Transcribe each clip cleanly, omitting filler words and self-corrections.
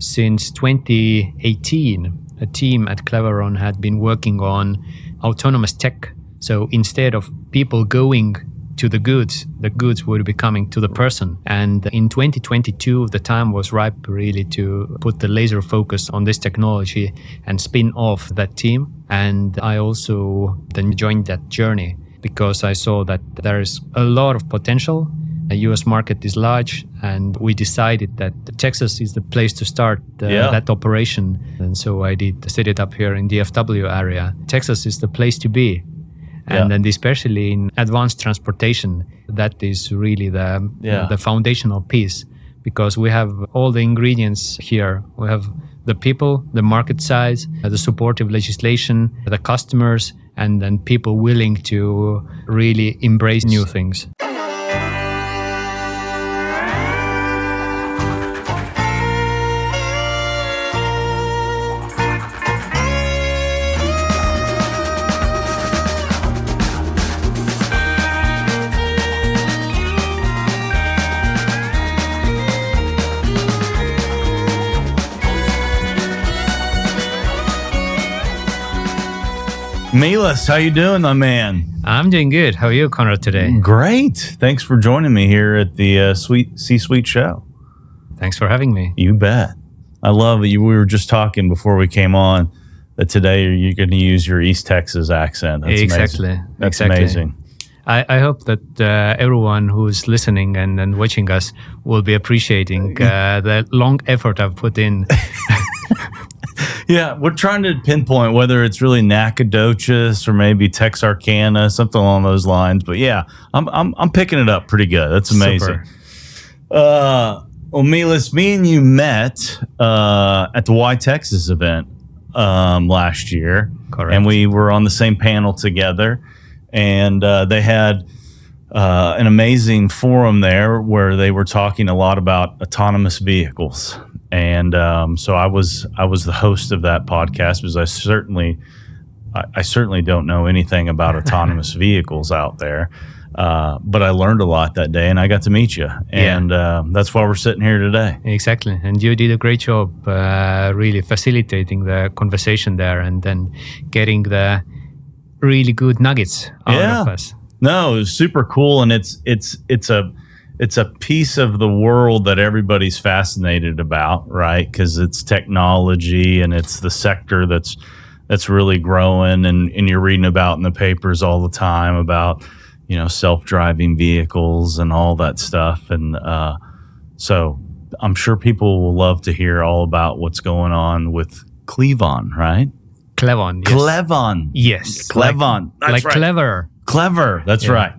Since 2018, a team at Cleveron had been working on autonomous tech. So instead of people going to the goods would be coming to the person. And in 2022, the time was ripe really to put the laser focus on this technology and spin off that team. And I also then joined that journey because I saw that there is a lot of potential. The US market is large, and we decided that Texas is the place to start that operation. And so I did set it up here in the DFW area. Texas is the place to be. And then especially in advanced transportation, that is really the foundational piece, because we have all the ingredients here. We have the people, the market size, the supportive legislation, the customers, and then people willing to really embrace new things. Meelis, how you doing, my man? I'm doing good. How are you, Conrad, today? Great. Thanks for joining me here at the C-Suite show. Thanks for having me. You bet. I love it. We were just talking before we came on that today you're going to use your East Texas accent. That's amazing. That's amazing. I hope that everyone who's listening and watching us will be appreciating the long effort I've put in. Yeah, we're trying to pinpoint whether it's really Nacogdoches or maybe Texarkana, something along those lines. But yeah, I'm picking it up pretty good. That's amazing. Well, Meelis, me and you met at the Y Texas event last year. Correct. And we were on the same panel together. And they had an amazing forum there where they were talking a lot about autonomous vehicles. And so I was the host of that podcast because I certainly don't know anything about autonomous vehicles out there, but I learned a lot that day, and I got to meet you, and that's why we're sitting here today. Exactly, and you did a great job, really facilitating the conversation there, and then getting the really good nuggets out of us. No, it was super cool, and it's a piece of the world that everybody's fascinated about, right? Because it's technology and it's the sector that's really growing, and you're reading about in the papers all the time about, self-driving vehicles and all that stuff. And so I'm sure people will love to hear all about what's going on with Clevon, right? Clevon. Yes. Clevon. Yes. Clevon. Like right. Clever. Clever. That's right.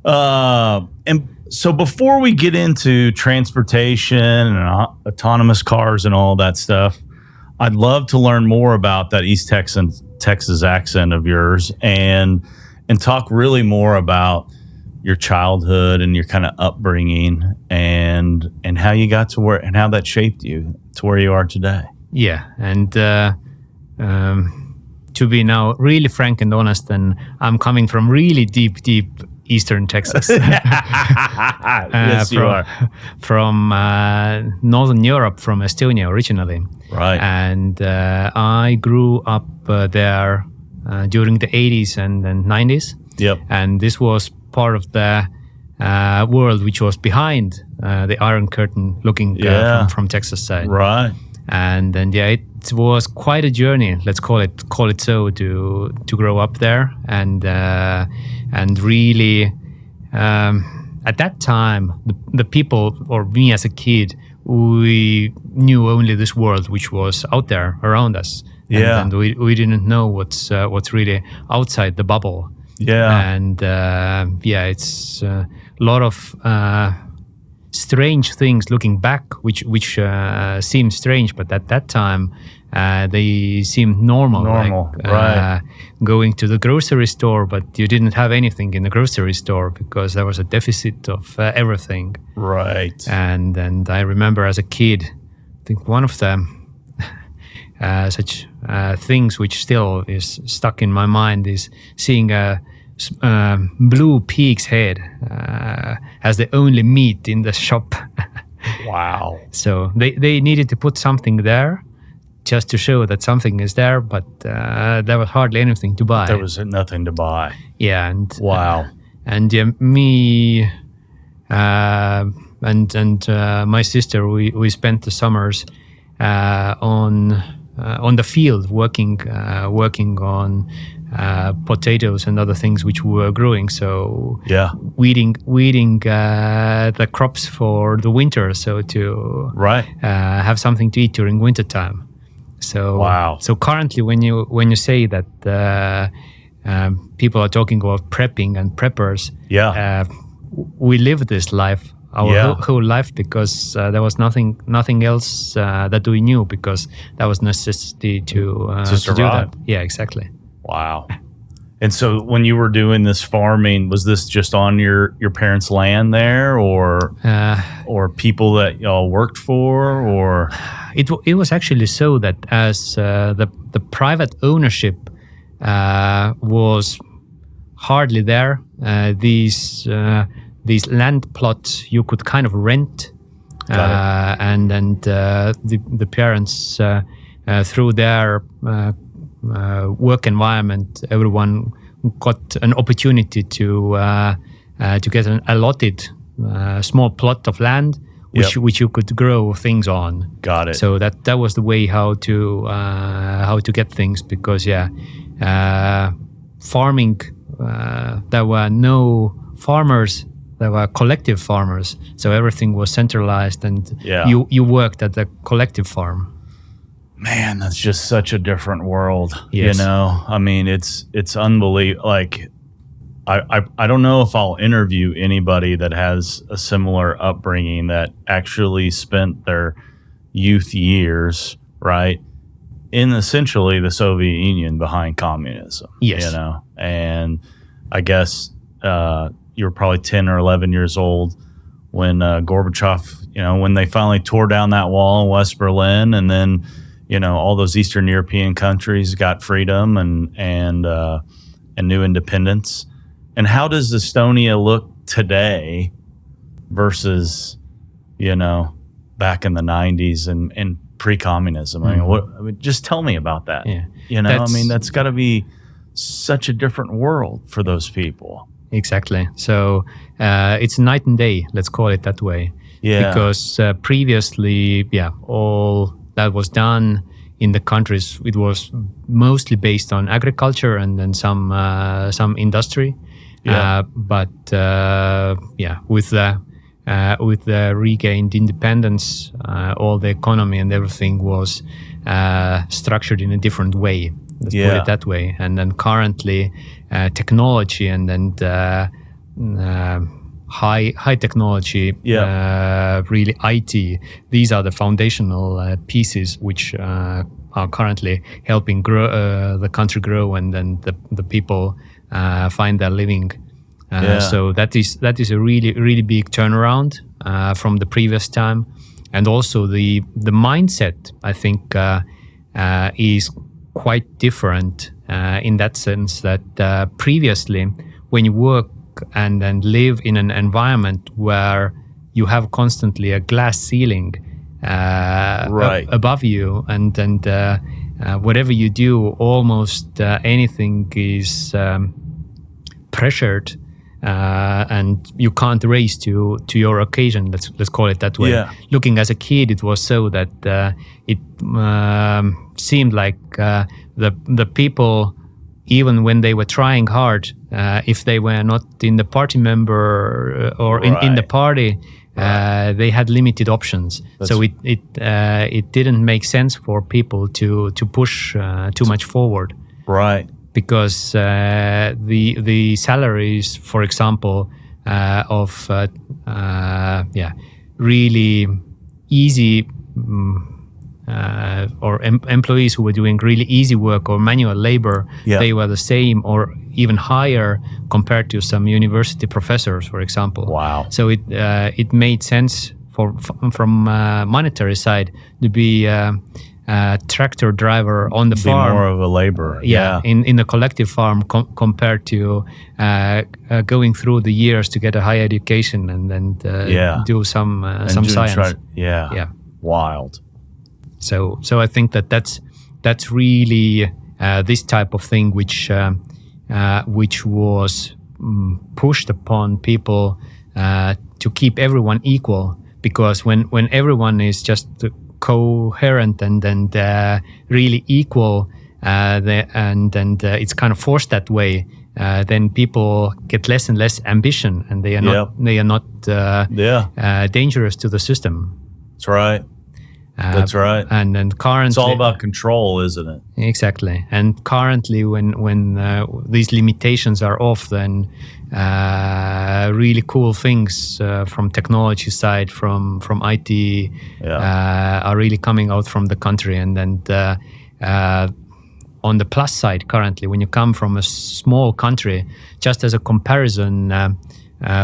And so before we get into transportation and autonomous cars and all that stuff, I'd love to learn more about that East Texas accent of yours and talk really more about your childhood and your kind of upbringing and how you got to where and how that shaped you to where you are today. Yeah, and to be now really frank and honest, and I'm coming from really deep Eastern Texas. Yes, you are. From Northern Europe, from Estonia originally. Right. And I grew up there during the 80s and 90s. Yep. And this was part of the world which was behind the Iron Curtain, looking from Texas side. Right. And then it was quite a journey, let's call it so, to grow up there, and really at that time the people, or me as a kid, we knew only this world which was out there around us. And we didn't know what's really outside the bubble. And it's a lot of strange things looking back, which seem strange, but at that time they seemed normal. Like, right. Going to the grocery store, but you didn't have anything in the grocery store because there was a deficit of everything. Right. And I remember as a kid, I think one of the such things which still is stuck in my mind is seeing a blue pig's head as the only meat in the shop. Wow. So they needed to put something there just to show that something is there, but there was hardly anything to buy. There was nothing to buy. Yeah, and Wow. Me and my sister, we spent the summers on the field working on potatoes and other things which we were growing. So Yeah. weeding the crops for the winter, so to Right. have something to eat during winter time. So Wow. So currently, when you say that people are talking about prepping and preppers, Yeah. we live this life, our Yeah. whole life, because there was nothing else that we knew, because that was necessity to do survive. that. Yeah, exactly. Wow. And so when you were doing this farming, was this just on your parents' land there, or people that y'all worked for, or? It was actually so that as the private ownership was hardly there, these land plots you could kind of rent, and the parents through their work environment, everyone got an opportunity to get an allotted small plot of land which you could grow things on. Got it. So that was the way how to get things, because farming, there were no farmers, there were collective farmers, so everything was centralized, and you worked at the collective farm. Man, that's just such a different world. Yes. You know, I mean, it's unbelievable. Like, I don't know if I'll interview anybody that has a similar upbringing, that actually spent their youth years, right, in essentially the Soviet Union behind communism. Yes. You know, and I guess you were probably 10 or 11 years old when Gorbachev, you know, when they finally tore down that wall in West Berlin, and then, you know, all those Eastern European countries got freedom and new independence. And how does Estonia look today versus, you know, back in the 90s and pre-communism? I mean, just tell me about that. Yeah. You know, I mean, that's got to be such a different world for those people. Exactly. So it's night and day, let's call it that way. Yeah. Because previously, all that was done in the countries, it was mostly based on agriculture and then some industry. Yeah. With the regained independence, all the economy and everything was structured in a different way. Let's put it that way. And then currently, technology and then high technology, really IT. These are the foundational pieces which are currently helping grow the country grow, and then the people find their living. So that is a really big turnaround from the previous time, and also the mindset, I think, is quite different in that sense that previously, when you work and then live in an environment where you have constantly a glass ceiling above you, and whatever you do, almost anything is pressured, and you can't raise to your occasion. Let's call it that way. Yeah. Looking as a kid, it was so that it seemed like the people, even when they were trying hard, if they were not in the party member or in the party, they had limited options. So it didn't make sense for people to push too much forward. Right. Because the salaries, for example, of really easy or employees who were doing really easy work or manual labor, they were the same or even higher compared to some university professors, for example. Wow. So it made sense from monetary side to be a tractor driver on the farm. Be more of a laborer. In the collective farm compared to going through the years to get a high education and then do some science. Wild. So I think that's really this type of thing which was pushed upon people to keep everyone equal, because when everyone is just coherent and really equal, and it's kind of forced that way, then people get less and less ambition, and they are not dangerous to the system. That's right. That's right. And then currently, it's all about control, isn't it? Exactly. And currently, when these limitations are off, then really cool things from technology side, from IT, are really coming out from the country. And then on the plus side, currently, when you come from a small country, just as a comparison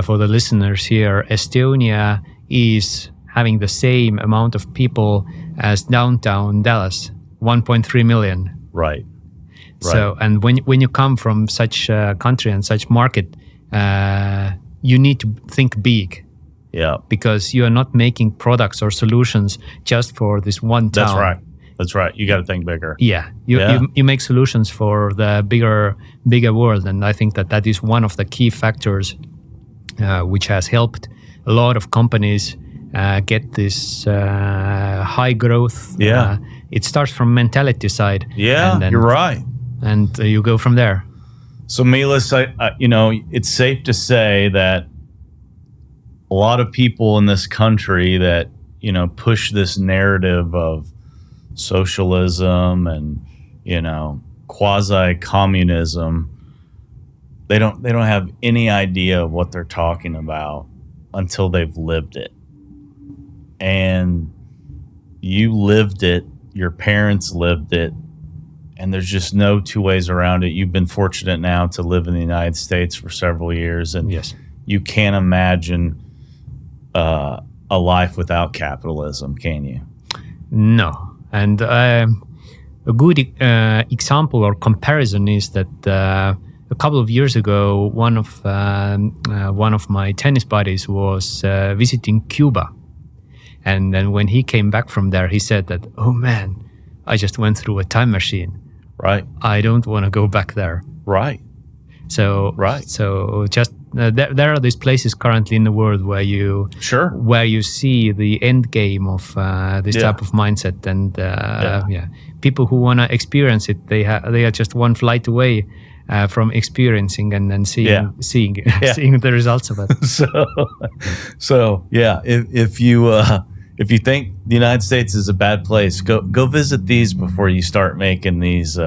for the listeners here, Estonia is having the same amount of people as downtown Dallas, 1.3 million. Right. So, and when you come from such a country and such market, you need to think big. Yeah. Because you are not making products or solutions just for this one town. That's right. You got to think bigger. Yeah. You make solutions for the bigger world, and I think that is one of the key factors which has helped a lot of companies get this high growth. It starts from mentality side. Yeah, and then, you're right. And you go from there. So Meelis, it's safe to say that a lot of people in this country that, push this narrative of socialism and, quasi-communism, they don't have any idea of what they're talking about until they've lived it. And you lived it, your parents lived it, and there's just no two ways around it. You've been fortunate now to live in the United States for several years, and you can't imagine a life without capitalism, can you? No. And a good example or comparison is that a couple of years ago, one of my tennis buddies was visiting Cuba. And then when he came back from there, he said that, oh man, I just went through a time machine. Right. I don't want to go back there. Right. So just there are these places currently in the world where you see the end game of this type of mindset, and people who want to experience it, they are just one flight away from experiencing and then seeing the results of it. So if you think the United States is a bad place, go visit these before you start making these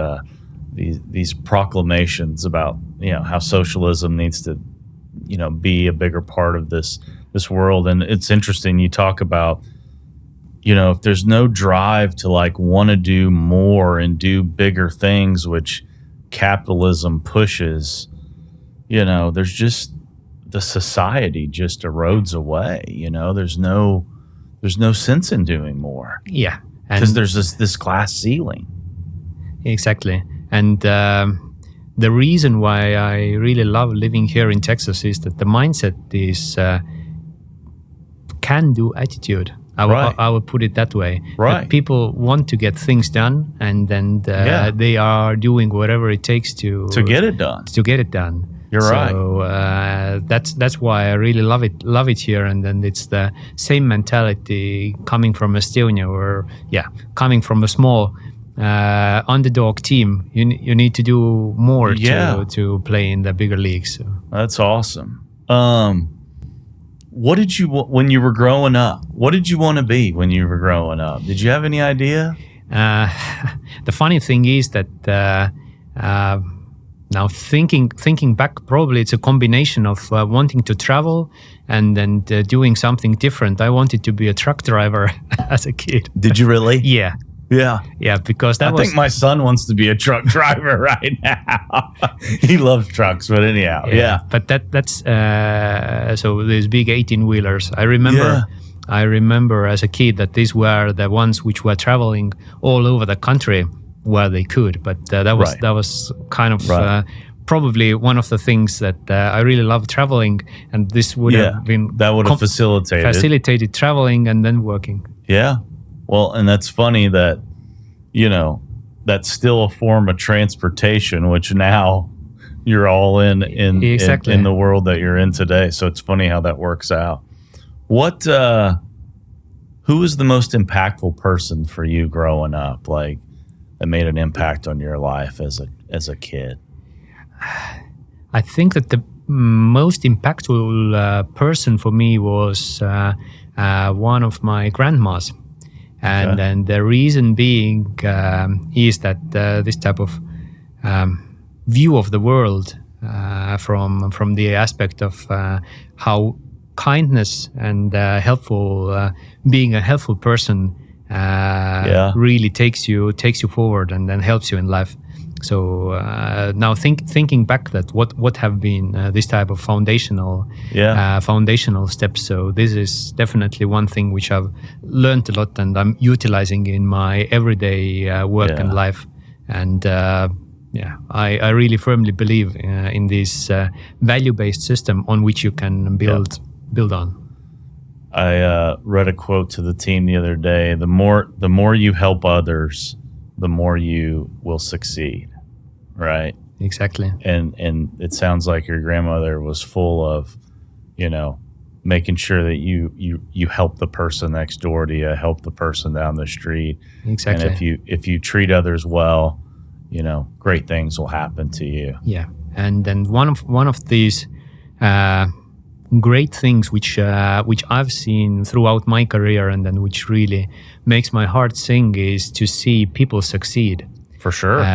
proclamations about how socialism needs to be a bigger part of this world. And it's interesting, you talk about if there's no drive to want to do more and do bigger things, which capitalism pushes, there's just the society just erodes away. There's no sense in doing more. Yeah, because there's this glass ceiling. Exactly. And the reason why I really love living here in Texas is that the mindset is can-do attitude. I would put it that way. Right. That people want to get things done, and then they are doing whatever it takes to get it done. You're right. So that's why I really love it here. And then it's the same mentality coming from Estonia, or coming from a small underdog team. You need to do more to play in the bigger leagues. So. That's awesome. What did you when you were growing up? What did you want to be when you were growing up? Did you have any idea? The funny thing is that now thinking back, probably it's a combination of wanting to travel and then doing something different. I wanted to be a truck driver as a kid. Did you really? Yeah. Yeah, because I think my son wants to be a truck driver right now. He loves trucks, but anyhow, But that's so these big 18-wheelers. I remember I remember as a kid that these were the ones which were traveling all over the country where they could. But that was kind of probably one of the things that I really love traveling, and this would have been that would have facilitated traveling and then working. Yeah, well, and that's funny that that's still a form of transportation, which now you're all in the world that you're in today. So it's funny how that works out. Who was the most impactful person for you growing up, like that made an impact on your life as a kid? I think that the most impactful person for me was one of my grandmas. And then the reason being is that this type of view of the world from the aspect of how kindness and being a helpful person really takes you forward and then helps you in life. So now thinking back that what have been this type of foundational steps. So this is definitely one thing which I've learned a lot and I'm utilizing in my everyday work and life. And I really firmly believe in this value-based system on which you can build on. I read a quote to the team the other day. The more you help others, the more you will succeed, right? Exactly. And it sounds like your grandmother was full of, making sure that you help the person next door to you, help the person down the street. Exactly. And if you treat others well, great things will happen to you. Yeah. And then one of these great things which I've seen throughout my career and then which really makes my heart sing is to see people succeed. For sure.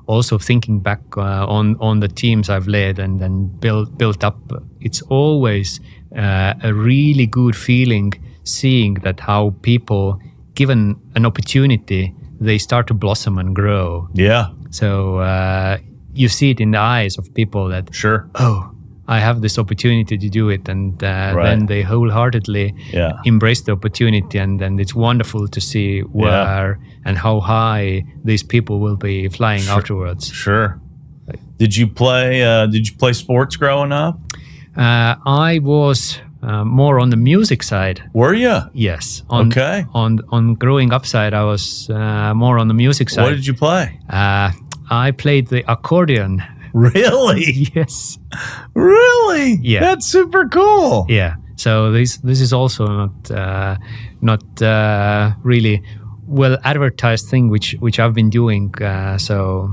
Also thinking back on the teams I've led and then built up, it's always a really good feeling seeing that how people, given an opportunity, they start to blossom and grow. Yeah. So you see it in the eyes of people that, I have this opportunity to do it, and then they wholeheartedly embrace the opportunity, and then it's wonderful to see where and how high these people will be flying afterwards. Sure. Did you play sports growing up? I was more on the music side. Were you? Yes. On growing up side, I was more on the music side. What did you play? I played the accordion. Really? Yes. Really? Yeah. That's super cool. Yeah. So this is also not really well advertised thing which I've been doing. So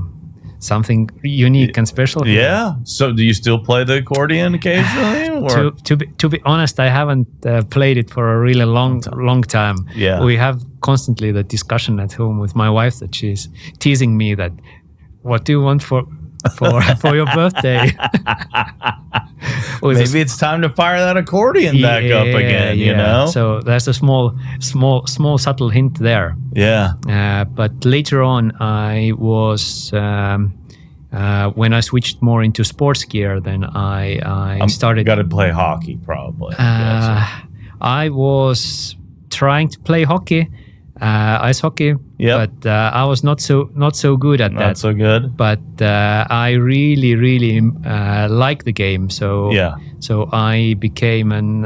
something unique and special. Yeah. So do you still play the accordion occasionally? Or? To be honest, I haven't played it for a really long time. Yeah. We have constantly the discussion at home with my wife that she's teasing me that, what do you want for your birthday? Maybe it's time to fire that accordion back up again. So there's a small subtle hint there. Yeah. But later on, I was when I switched more into sports gear, then I started. Got to play hockey, probably. I was trying to play hockey. Ice hockey, but I was not so good at that. Not so good. But I really like the game. So I became an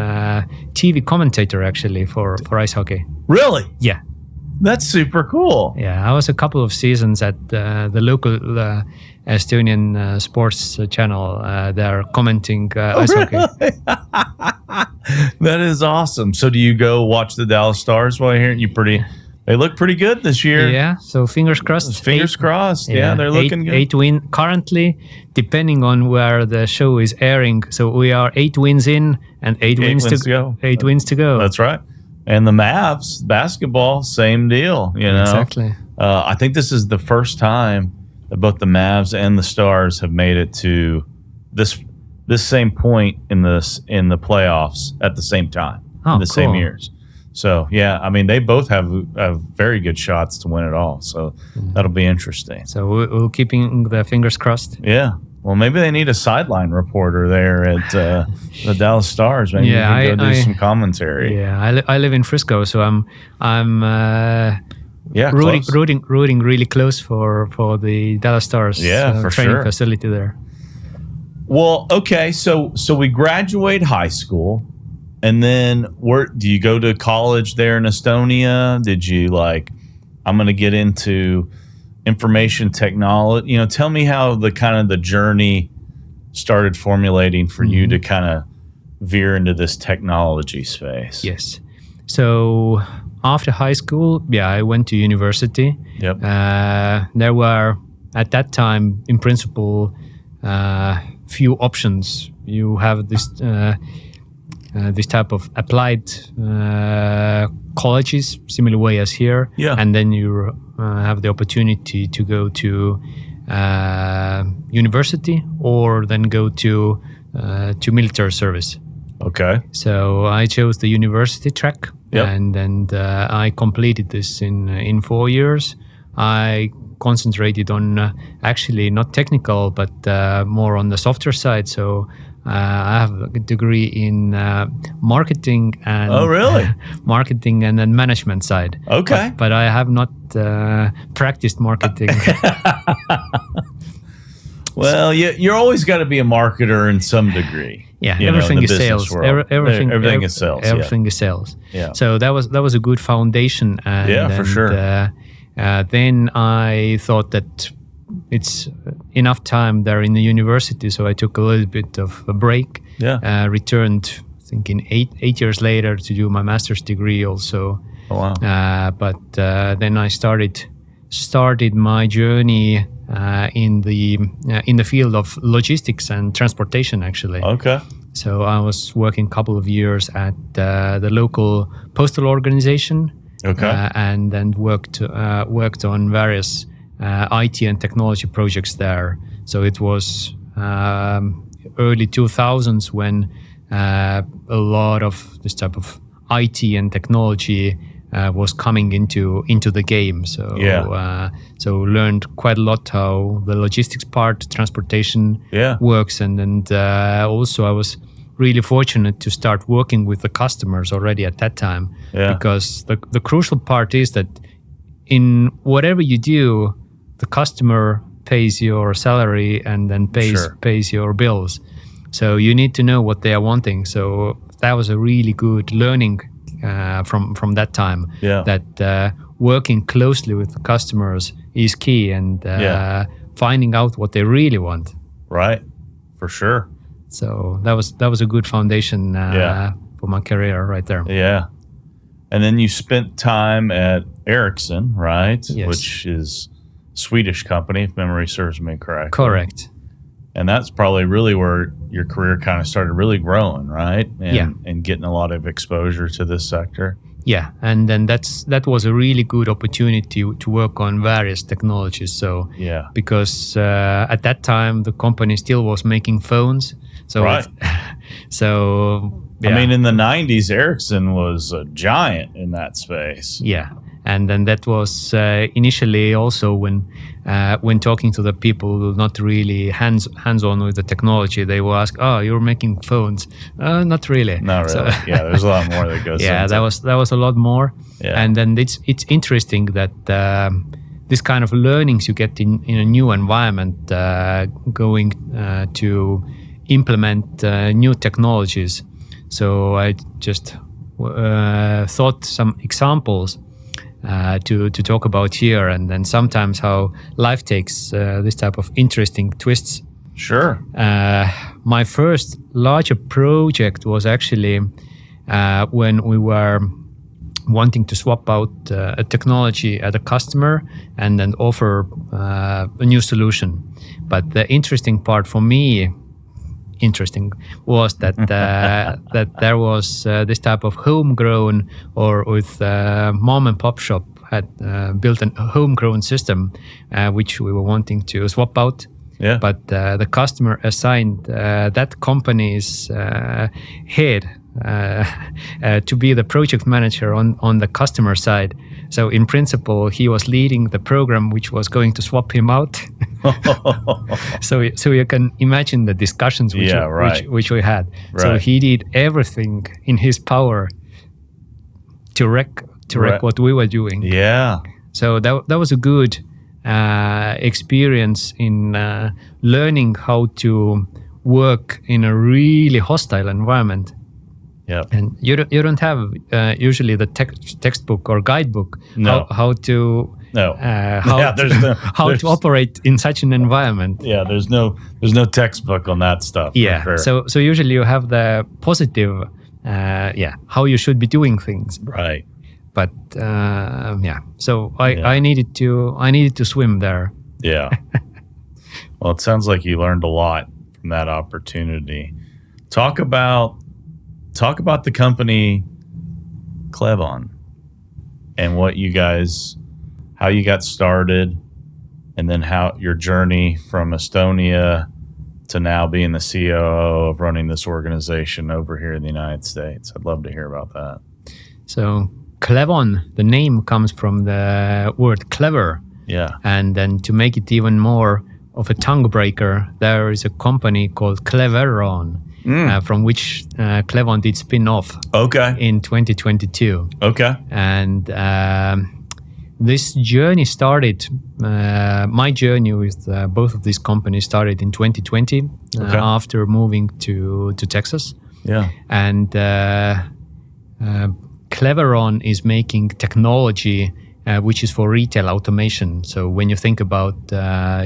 TV commentator actually for ice hockey. Really? Yeah. That's super cool. Yeah, I was a couple of seasons at the local Estonian sports channel. They're commenting ice hockey. That is awesome. So do you go watch the Dallas Stars while you're here? They look pretty good this year. Yeah, so fingers crossed. Fingers crossed. Yeah, they're looking good. 8 wins currently, depending on where the show is airing. So we are 8 wins in and 8 wins to go. 8 wins to go. That's right. And the Mavs basketball, same deal. Exactly. I think this is the first time that both the Mavs and the Stars have made it to this same point in the playoffs at the same time in the same years. So yeah, I mean they both have very good shots to win it all. So that'll be interesting. So we're keeping the fingers crossed. Yeah. Well, maybe they need a sideline reporter there at the Dallas Stars. Maybe you can go do some commentary. Yeah, I live in Frisco, so I'm rooting really close for the Dallas Stars. For training facility there. Well, okay, so we graduate high school, and then where do you go to college there in Estonia? Did you I'm going to get into information technology? Tell me how the journey started formulating for you to kind of veer into this technology space. Yes. So after high school, I went to university. Yep. There were at that time, in principle, few options. You have this type of applied colleges, similar way as here, and then you have the opportunity to go to university or then go to military service. Okay. So I chose the university track, and I completed this in 4 years. I concentrated on actually not technical, but more on the software side. So I have a degree in marketing and marketing and then management side. Okay, but I have not practiced marketing. Well, you're always got to be a marketer in some degree. Yeah, everything is sales. Everything is sales. Everything is sales. Yeah. So that was a good foundation. And, for sure. Then I thought that it's enough time there in the university, so I took a little bit of a break. Yeah. Returned, I think, in eight years later to do my master's degree also. Oh wow. But then I started my journey in the field of logistics and transportation, actually. Okay. So I was working a couple of years at the local postal organization. Okay. And then worked on various IT and technology projects there. So it was early 2000s when a lot of this type of IT and technology was coming into the game. So so learned quite a lot how the logistics part, transportation works, and also I was really fortunate to start working with the customers already at that time, because the crucial part is that in whatever you do, the customer pays your salary and then pays your bills. So you need to know what they are wanting. So that was a really good learning from that time. That working closely with the customers is key, and finding out what they really want. Right, for sure. So that was a good foundation for my career right there. Yeah. And then you spent time at Ericsson, right? Yes. Which is a Swedish company, if memory serves me correctly. Correct. And that's probably really where your career kind of started really growing, right? And getting a lot of exposure to this sector. Yeah, and then that was a really good opportunity to work on various technologies. So because at that time the company still was making phones. So right. I mean, in the 90s, Ericsson was a giant in that space. Yeah. And then that was initially also when talking to the people not really hands-on with the technology, they will ask, "Oh, you're making phones?" Not really. Not really. So, there's a lot more that goes. Yeah, into that was a lot more. Yeah. And then it's interesting that this kind of learnings you get in a new environment, going to implement new technologies. So I just thought some examples to talk about here, and then sometimes how life takes this type of interesting twists. Sure. My first larger project was actually when we were wanting to swap out a technology at a customer and then offer a new solution. But the interesting part for me was that that there was this type of homegrown, or with mom and pop shop had built a homegrown system which we were wanting to swap out. Yeah. But the customer assigned that company's head to be the project manager on the customer side. So in principle, he was leading the program which was going to swap him out. So you can imagine the discussions which we had. Right. So he did everything in his power to wreck what we were doing. Yeah. So that was a good experience in learning how to work in a really hostile environment. Yeah. And you don't have usually the textbook or guidebook how to to operate in such an environment. Yeah, there's no textbook on that stuff. Yeah. For sure. So usually you have the positive how you should be doing things. Right. But so I needed to swim there. Yeah. Well, it sounds like you learned a lot from that opportunity. Talk about the company Clevon and how you got started, and then how your journey from Estonia to now being the COO of running this organization over here in the United States. I'd love to hear about that. So Clevon, the name comes from the word clever. Yeah. And then to make it even more of a tongue breaker, there is a company called Cleveron, from which Clevon did spin off in 2022. Okay. And this journey started, my journey with both of these companies started in 2020 after moving to Texas. Yeah. And Cleveron is making technology which is for retail automation. So when you think about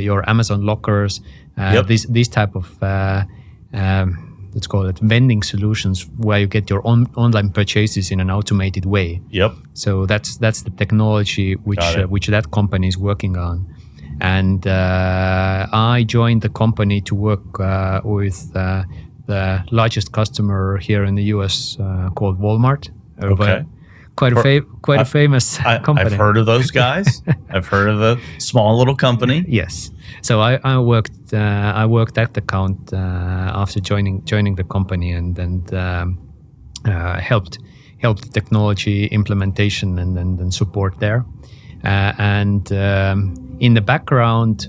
your Amazon lockers, these type of let's call it vending solutions, where you get your online purchases in an automated way. Yep. So that's the technology which that company is working on. And I joined the company to work with the largest customer here in the US called Walmart. Okay. Quite a famous company. I've heard of those guys. I've heard of the small little company. Yes. So I worked that account after joining the company, and helped technology implementation and support there. And in the background,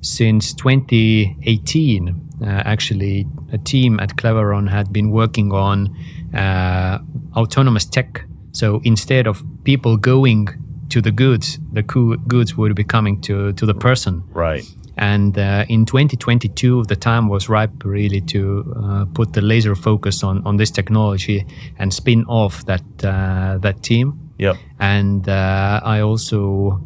since 2018, actually a team at Cleveron had been working on autonomous tech. So instead of people going to the goods would be coming to the person. Right. And in 2022, the time was ripe really to put the laser focus on this technology and spin off that team. Yep. And I also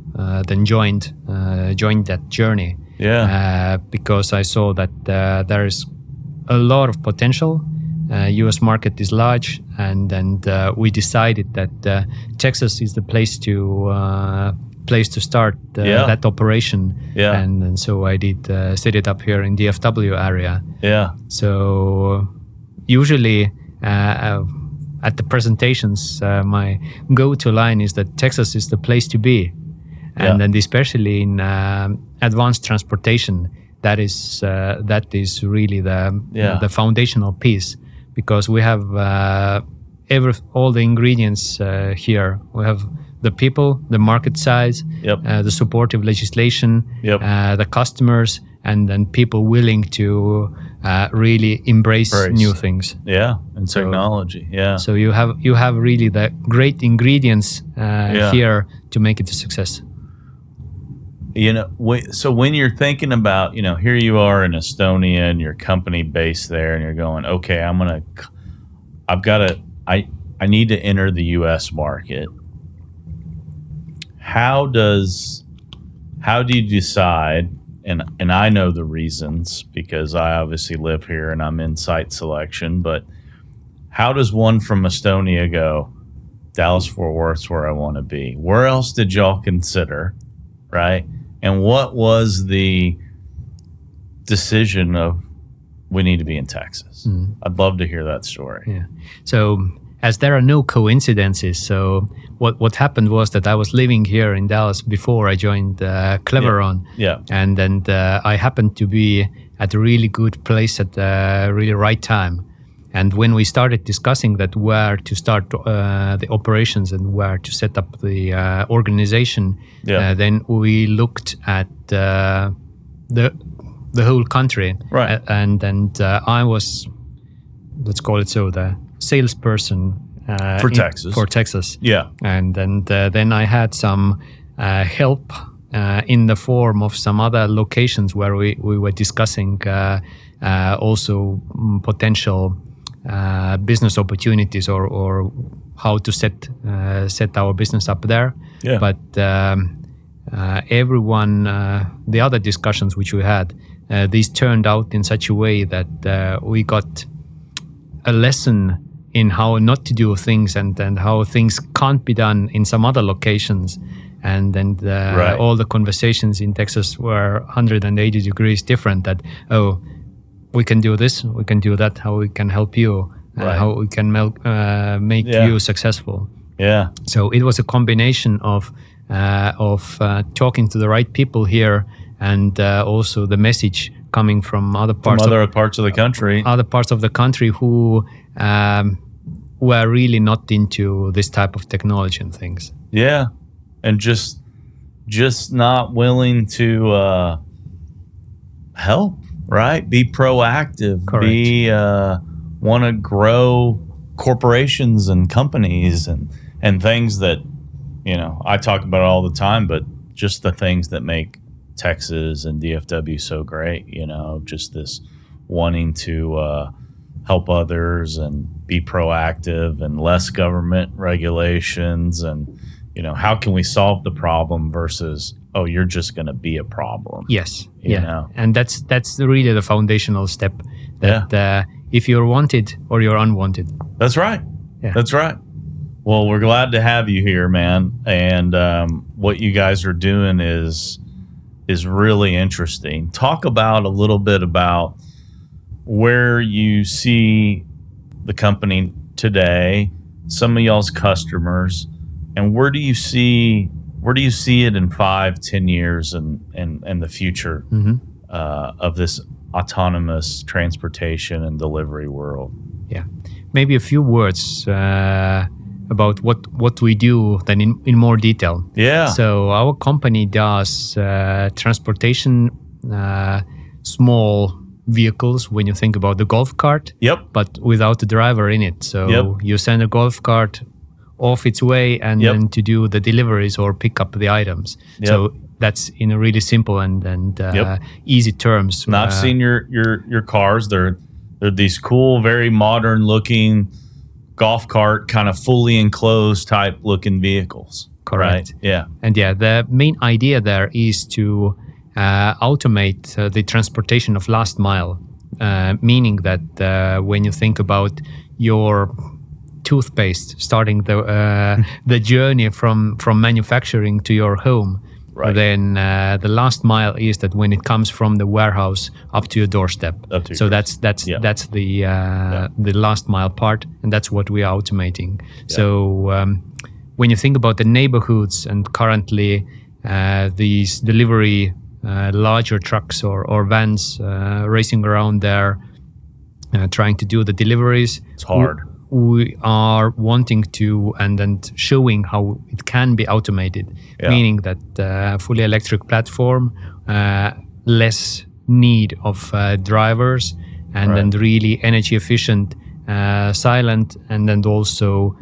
then joined that journey. Yeah. Because I saw that there is a lot of potential. U.S. market is large, and we decided that Texas is the place to start that operation. Yeah. And so I did set it up here in DFW area. Yeah. So usually at the presentations, my go-to line is that Texas is the place to be. And then especially in advanced transportation, that is really the foundational piece, because we have all the ingredients here. We have the people, the market size, the supportive legislation, the customers, and then people willing to really embrace new things. Yeah, and technology. Yeah. So you have really the great ingredients here to make it a success. So when you're thinking about, here you are in Estonia and your company based there, and you're going, okay, I need to enter the U.S. market. How do you decide? And I know the reasons, because I obviously live here and I'm in site selection. But how does one from Estonia go? Dallas-Fort Worth's where I want to be. Where else did y'all consider, right? And what was the decision of, we need to be in Texas? I'd love to hear that story. Yeah. So as there are no coincidences, so what happened was that I was living here in Dallas before I joined Cleveron. Yeah. And then I happened to be at a really good place at the really right time. And when we started discussing that where to start the operations and where to set up the organization, then we looked at the whole country. Right. And I was, let's call it so, the salesperson for Texas. Yeah. And then I had some help in the form of some other locations where we were discussing also potential business opportunities or how to set our business up there. Yeah. But everyone, the other discussions which we had, these turned out in such a way that we got a lesson in how not to do things and how things can't be done in some other locations. And then all the conversations in Texas were 180 degrees different, that, oh, we can do this, we can do that, how we can help you, how we can make you successful. Yeah. So it was a combination of talking to the right people here, and also the message coming from other parts of the country. Other parts of the country who were really not into this type of technology and things. Yeah. And just not willing to help, right? Be proactive. Correct. Want to grow corporations and companies and things that, I talk about it all the time, but just the things that make Texas and DFW so great, just this wanting to help others and be proactive and less government regulations and, how can we solve the problem versus, oh, you're just going to be a problem. Yes. You know? And that's really the foundational step that if you're wanted or you're unwanted. That's right. Yeah. That's right. Well, we're glad to have you here, man. And what you guys are doing is really interesting. Talk about a little bit about where you see the company today, some of y'all's customers, and where do you see it in 5-10 years and the future of this autonomous transportation and delivery world? Yeah, maybe a few words about what we do then in more detail. Yeah. So our company does transportation, small vehicles, when you think about the golf cart. Yep. But without the driver in it. So you send a golf cart off its way and then to do the deliveries or pick up the items. Yep. So that's in a really simple and easy terms. And I've seen your cars. They're these cool, very modern looking golf cart, kind of fully enclosed type looking vehicles. Correct. Right? Yeah. And the main idea there is to automate the transportation of last mile, meaning that when you think about your toothpaste starting the journey from manufacturing to your home, then the last mile is that when it comes from the warehouse up to your doorstep. So that's the last mile part, and that's what we are automating. So when you think about the neighborhoods and currently these delivery larger trucks or vans racing around there trying to do the deliveries, it's hard. We are wanting to and showing how it can be automated, meaning that fully electric platform, less need of drivers, and then really energy efficient, silent, and then also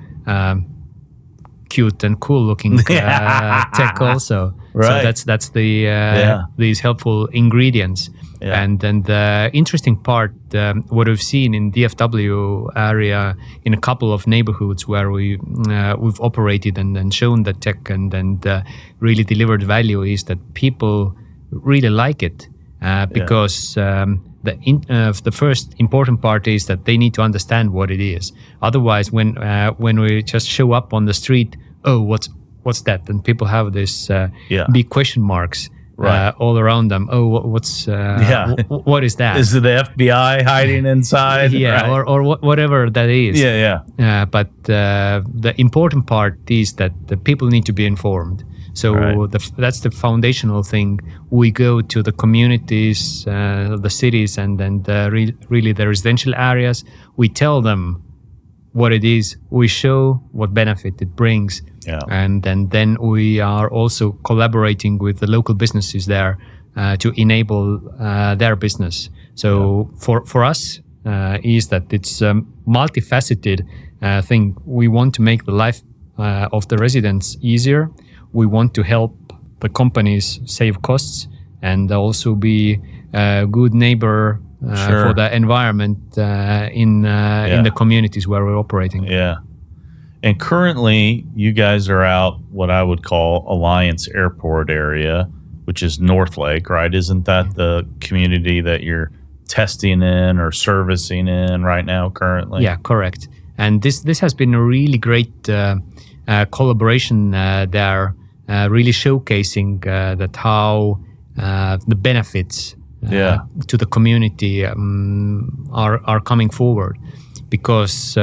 cute and cool looking tech also. So that's the these helpful ingredients. Yeah. And then the interesting part, what we've seen in DFW area in a couple of neighborhoods where we've operated and shown the tech and really delivered value, is that people really like it because the first important part is that they need to understand what it is. Otherwise, when we just show up on the street, oh, what's that? And people have this big question marks. Right. all around them. Oh, what's what is that? Is it the FBI hiding inside? Yeah, Right. or whatever that is. Yeah. But the important part is that the people need to be informed. So Right. that's the foundational thing. We go to the communities, the cities, and then really the residential areas. We tell them what it is. We show what benefit it brings. Yeah. And then we are also collaborating with the local businesses there to enable their business. So for us, is that it's a multifaceted thing. We want to make the life of the residents easier. We want to help the companies save costs and also be a good neighbor for the environment in the communities where we're operating. Yeah. And currently, you guys are out what I would call Alliance Airport area, which is North Lake, right? Isn't that the community that you're testing in or servicing in right now currently? Yeah, correct. And this has been a really great collaboration there, really showcasing that how the benefits to the community are coming forward. Because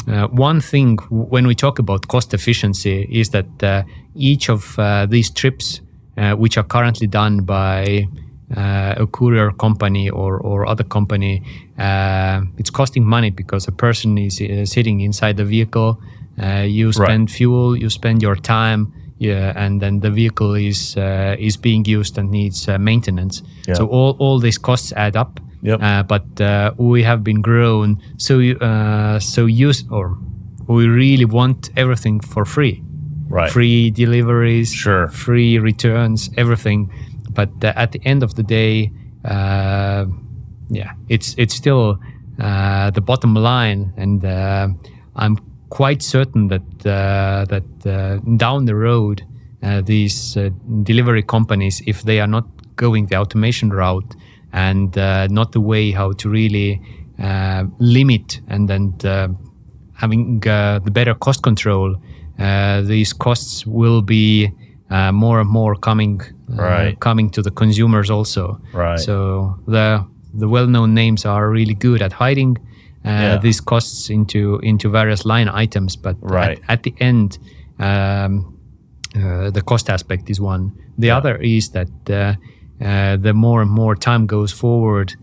one thing when we talk about cost efficiency is that each of these trips, which are currently done by a courier company or other company, it's costing money because a person is sitting inside the vehicle. You spend fuel, you spend your time, and then the vehicle is being used and needs maintenance. Yeah. So all these costs add up. Yep. But we have been grown we really want everything for free. Right. Free deliveries, free returns, everything. But at the end of the day, it's still the bottom line, and I'm quite certain that down the road, these delivery companies, if they are not going the automation route and not the way how to really limit and then having the better cost control, these costs will be more and more coming to the consumers also. Right. So the well-known names are really good at hiding these costs into various line items, but at the end, the cost aspect is one. The other is that the more and more time goes forward,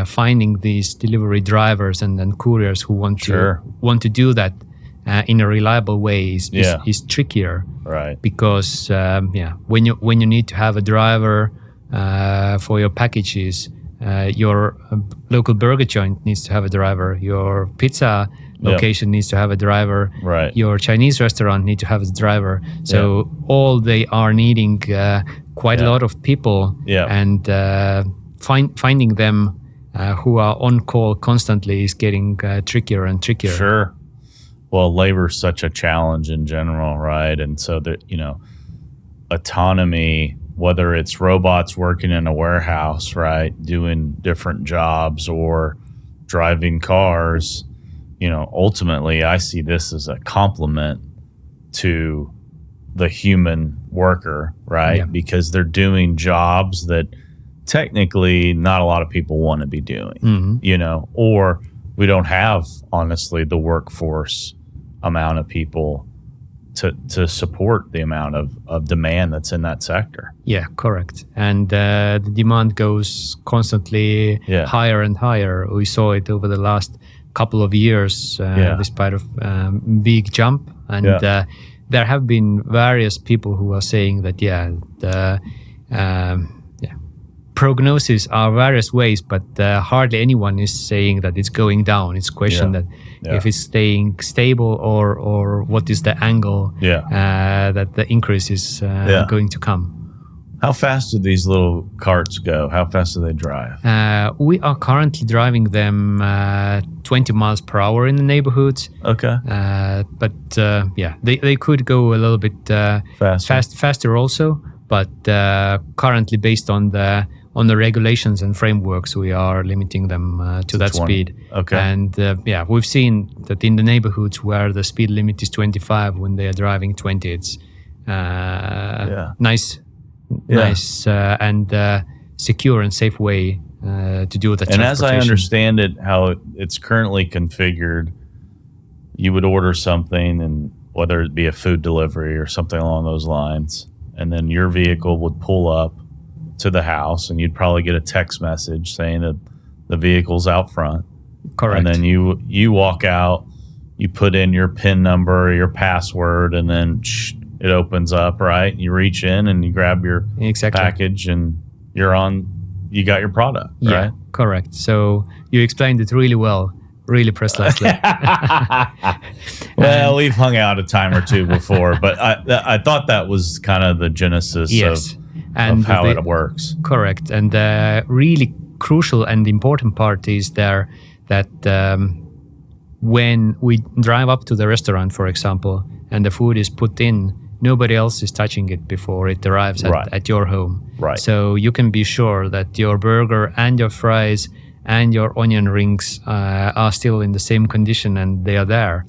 finding these delivery drivers and then couriers who want to do that in a reliable way is trickier, right? Because when you need to have a driver for your packages, your local burger joint needs to have a driver, your pizza location needs to have a driver, right? Your Chinese restaurant needs to have a driver. So all they are needing quite a lot of people, and finding them who are on call constantly is getting trickier and trickier. Sure. Well, labor is such a challenge in general, right? And so that, autonomy, whether it's robots working in a warehouse, right, doing different jobs or driving cars, ultimately I see this as a complement to the human worker, right? Yeah. Because they're doing jobs that technically not a lot of people want to be doing, or we don't have, honestly, the workforce amount of people to support the amount of demand that's in that sector. Yeah, correct. And the demand goes constantly higher and higher. We saw it over the last couple of years, despite of big jump. And there have been various people who are saying that, prognosis are various ways, but hardly anyone is saying that it's going down. It's a question that if it's staying stable or what is the angle that the increase is going to come. How fast do these little carts go? How fast do they drive? We are currently driving them 20 miles per hour in the neighborhoods. Okay. But they could go a little bit faster also. But currently, based on the regulations and frameworks, we are limiting them to that 20. Speed. Okay. And we've seen that in the neighborhoods where the speed limit is 25, when they are driving 20, it's nice and secure and safe way to do the And as I transportation. understand it, how it's currently configured, you would order something, and whether it be a food delivery or something along those lines, and then your vehicle would pull up to the house, and you'd probably get a text message saying that the vehicle's out front. Correct. And then you walk out, you put in your PIN number or your password, and then it opens up, right? You reach in and you grab your package, and you got your product, right? Correct. So you explained it really well, really precisely. Well, we've hung out a time or two before, but I thought that was kind of the genesis of how it works. Correct. And the really crucial and important part is there that when we drive up to the restaurant, for example, and the food is put in, nobody else is touching it before it arrives at your home. Right. So you can be sure that your burger and your fries and your onion rings are still in the same condition, and they are there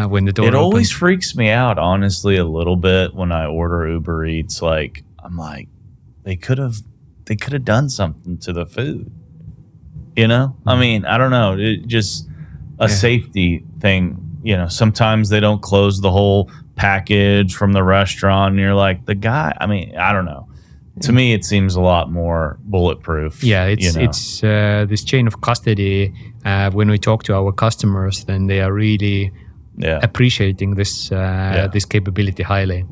when the door opens. It always freaks me out, honestly, a little bit when I order Uber Eats. Like, I'm like, they could have done something to the food. You know? I mean, I don't know. It just a safety thing. You know, sometimes they don't close the whole package from the restaurant, and you're like, the guy, I mean, I don't know. To me, it seems a lot more bulletproof. Yeah, it's this chain of custody. When we talk to our customers, then they are really appreciating this capability highly.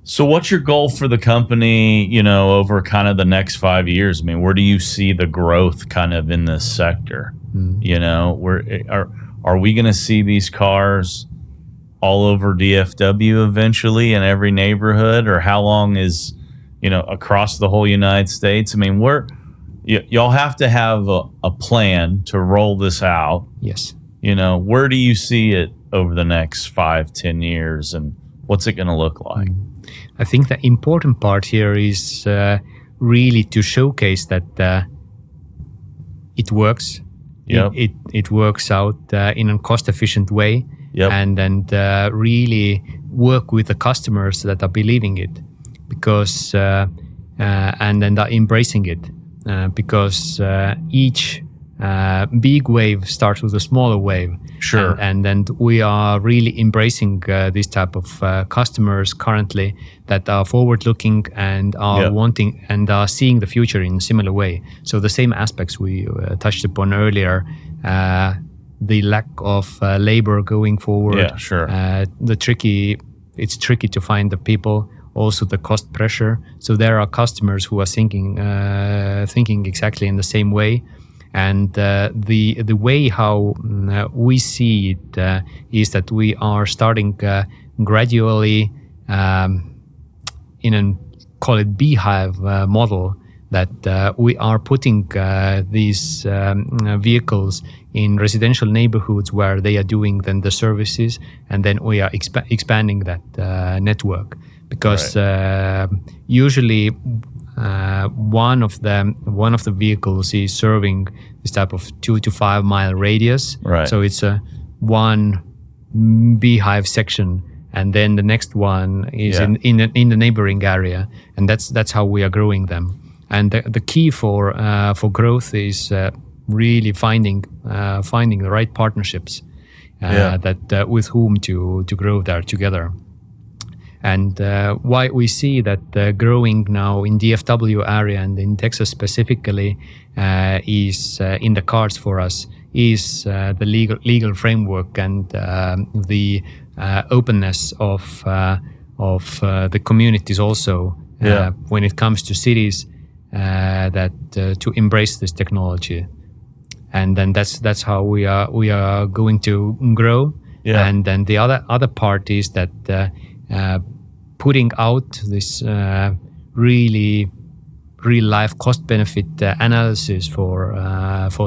So what's your goal for the company, you know, over kind of the next 5 years? I mean, where do you see the growth kind of in this sector? You know, are we going to see these cars all over DFW eventually in every neighborhood, or how long is, you know, across the whole United States? I mean, y'all have to have a plan to roll this out. Yes. You know, where do you see it over the next 5-10 years, and what's it going to look like? I think the important part here is really to showcase that it works. Yep. It works out in a cost-efficient way. Yep. And really work with the customers that are believing it, because and then are embracing it, because each big wave starts with a smaller wave. Sure. And then we are really embracing this type of customers currently that are forward-looking and are wanting and are seeing the future in a similar way. So the same aspects we touched upon earlier. The lack of labor going forward. Yeah, sure. It's tricky to find the people. Also, the cost pressure. So there are customers who are thinking exactly in the same way. And the way how we see it is that we are starting gradually in a call it beehive model, that we are putting these vehicles in residential neighborhoods where they are doing then the services, and then we are expanding that network, because usually one of the vehicles is serving this type of 2 to 5 mile radius. Right. So it's a one beehive section, and then the next one is in the neighboring area, and that's how we are growing them. And the key for growth is really finding the right partnerships that with whom to grow there together. And why we see that growing now in DFW area and in Texas specifically is in the cards for us is the legal framework and the openness of the communities also when it comes to cities that to embrace this technology. And then that's how we are going to grow. And then the other part is that putting out this really real life cost benefit analysis for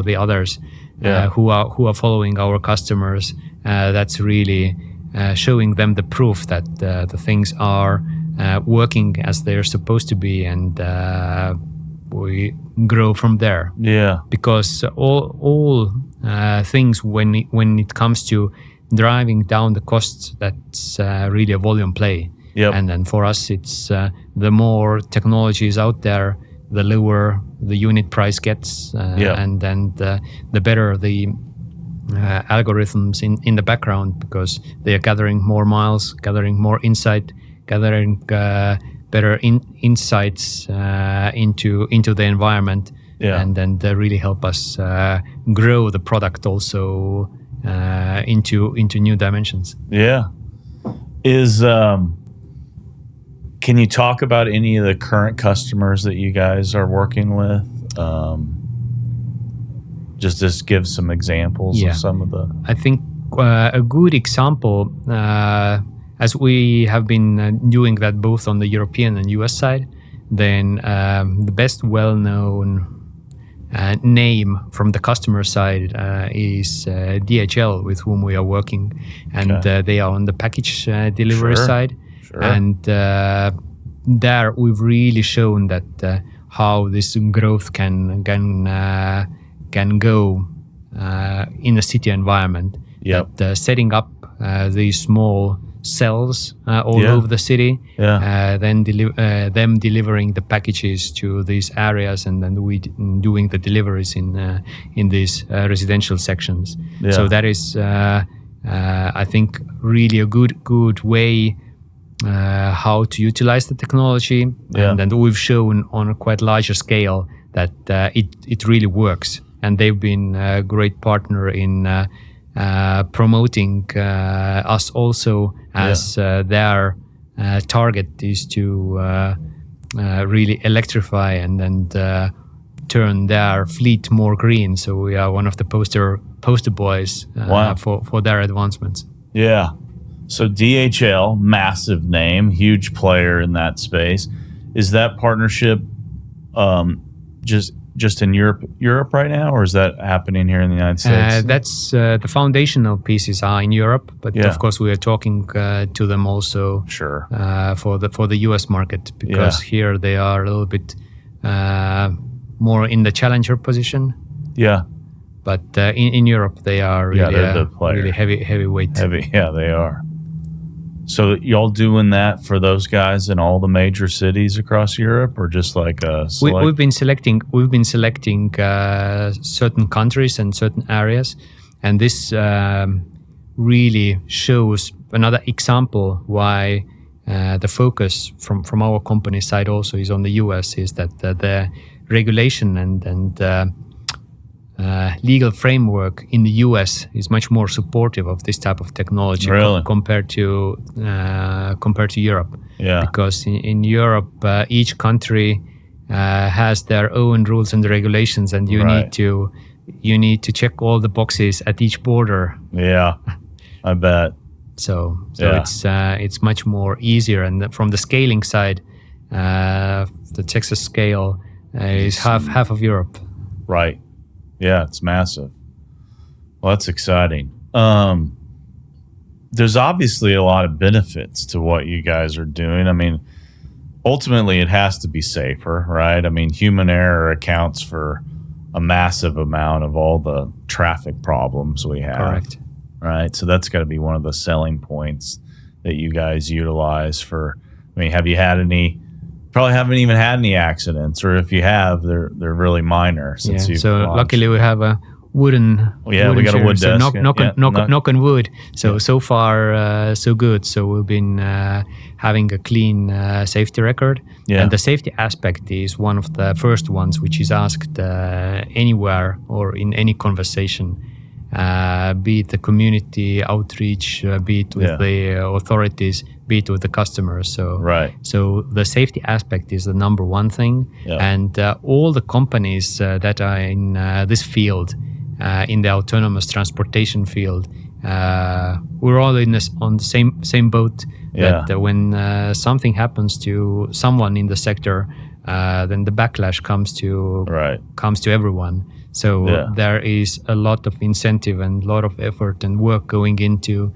the others who are following our customers. That's really showing them the proof that the things are working as they're supposed to be, and we grow from there. Yeah. Because all things when it comes to driving down the costs, that's really a volume play. Yep. And then for us, it's the more technology is out there, the lower the unit price gets, and then the better the algorithms in the background, because they are gathering more miles, gathering more insight, gathering better insights into the environment, and then they really help us grow the product also into new dimensions. Yeah. Can you talk about any of the current customers that you guys are working with? Just give some examples of some of the... I think a good example, as we have been doing that both on the European and US side, then the best well-known name from the customer side is DHL, with whom we are working, and they are on the package delivery side. Sure. And there we've really shown that how this growth can go in a city environment. Yep. That setting up these small cells all over the city, then them delivering the packages to these areas, and then we doing the deliveries in these residential sections. So that is, I think, really a good way how to utilize the technology, and then we've shown on a quite larger scale that it really works. And they've been a great partner in promoting us also, as their target is to really electrify and then turn their fleet more green. So we are one of the poster boys for their advancements. Yeah. So DHL, massive name, huge player in that space. Is that partnership just in Europe right now, or is that happening here in the United States? That's the foundational pieces are in Europe, but of course we are talking to them also for the US market, because here they are a little bit more in the challenger position. Yeah. But in Europe they are really heavyweight. They are. So y'all doing that for those guys in all the major cities across Europe, or just like we've been selecting certain countries and certain areas, and this really shows another example why the focus from our company side also is on the US, is that the regulation and legal framework in the US is much more supportive of this type of technology compared to Europe. Because in Europe, each country has their own rules and regulations, and you need to check all the boxes at each border. Yeah, I bet. So it's much more easier, and from the scaling side, the Texas scale is half of Europe. Right. Yeah, it's massive. Well, that's exciting. There's obviously a lot of benefits to what you guys are doing. I mean, ultimately, it has to be safer, right? I mean, human error accounts for a massive amount of all the traffic problems we have. Correct. Right? So that's got to be one of the selling points that you guys utilize for. I mean, have you had any? Probably haven't even had any accidents, or if you have, they're really minor. Since you've launched. Luckily we have a wooden. We got a wood desk. So knock on wood. So far so good. So we've been having a clean safety record, and the safety aspect is one of the first ones which is asked anywhere or in any conversation. Be it the community outreach, be it with the authorities, be it with the customers. So the safety aspect is the number one thing, and all the companies that are in this field, in the autonomous transportation field, we're all on the same boat. That when something happens to someone in the sector, then the backlash comes to everyone. So there is a lot of incentive and a lot of effort and work going into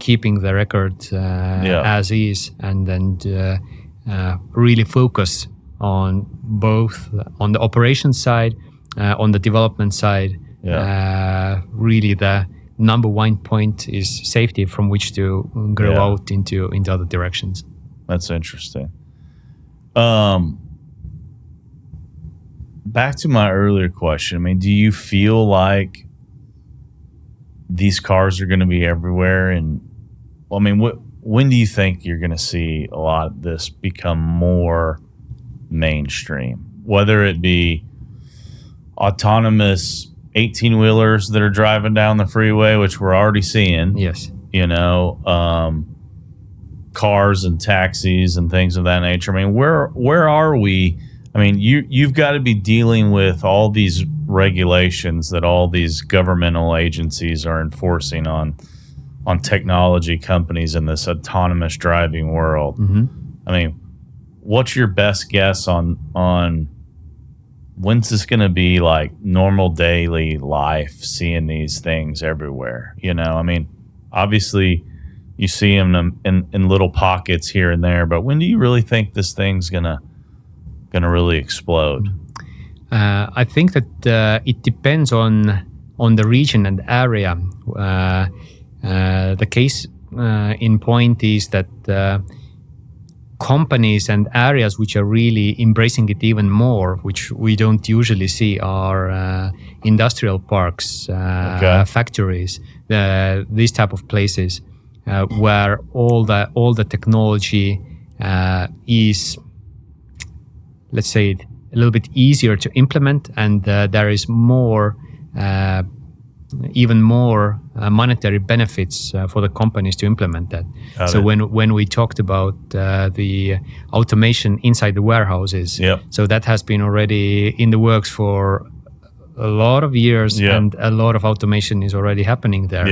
keeping the record as is, and then really focus on both on the operations side, on the development side, really the number one point is safety, from which to grow out into other directions. That's interesting. Back to my earlier question. I mean, do you feel like these cars are going to be everywhere? And well, I mean, when do you think you're going to see a lot of this become more mainstream? Whether it be autonomous 18-wheelers that are driving down the freeway, which we're already seeing. Yes. You know, cars and taxis and things of that nature. I mean, where are we? I mean, you've got to be dealing with all these regulations that all these governmental agencies are enforcing on technology companies in this autonomous driving world. Mm-hmm. I mean, what's your best guess on when's this going to be like normal daily life, seeing these things everywhere? You know, I mean, obviously you see them in little pockets here and there, but when do you really think this thing's gonna really explode? I think that it depends on the region and area. The case in point is that companies and areas which are really embracing it even more, which we don't usually see, are industrial parks, factories, these type of places where all the technology is, let's say it, a little bit easier to implement, and there is more even more monetary benefits for the companies to implement that. So when we talked about the automation inside the warehouses, so that has been already in the works for a lot of years, and a lot of automation is already happening there.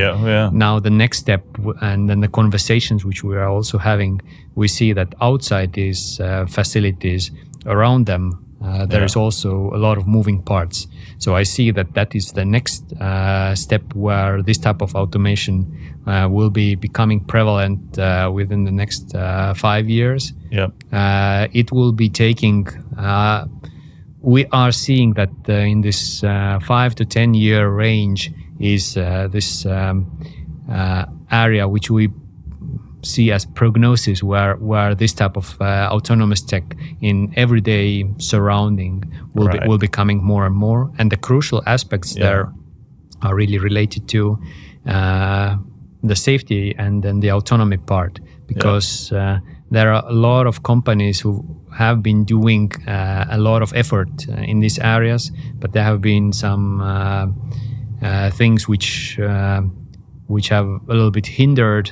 Now the next step, and then the conversations which we are also having, we see that outside these facilities, around them, there is also a lot of moving parts. So I see that is the next step where this type of automation will be becoming prevalent within the next 5 years. It will be taking, we are seeing that in this 5 to 10 year range is this area which we see as prognosis, where this type of autonomous tech in everyday surrounding will be coming more and more, and the crucial aspects there are really related to the safety and then the autonomy part, because there are a lot of companies who have been doing a lot of effort in these areas, but there have been some things which have a little bit hindered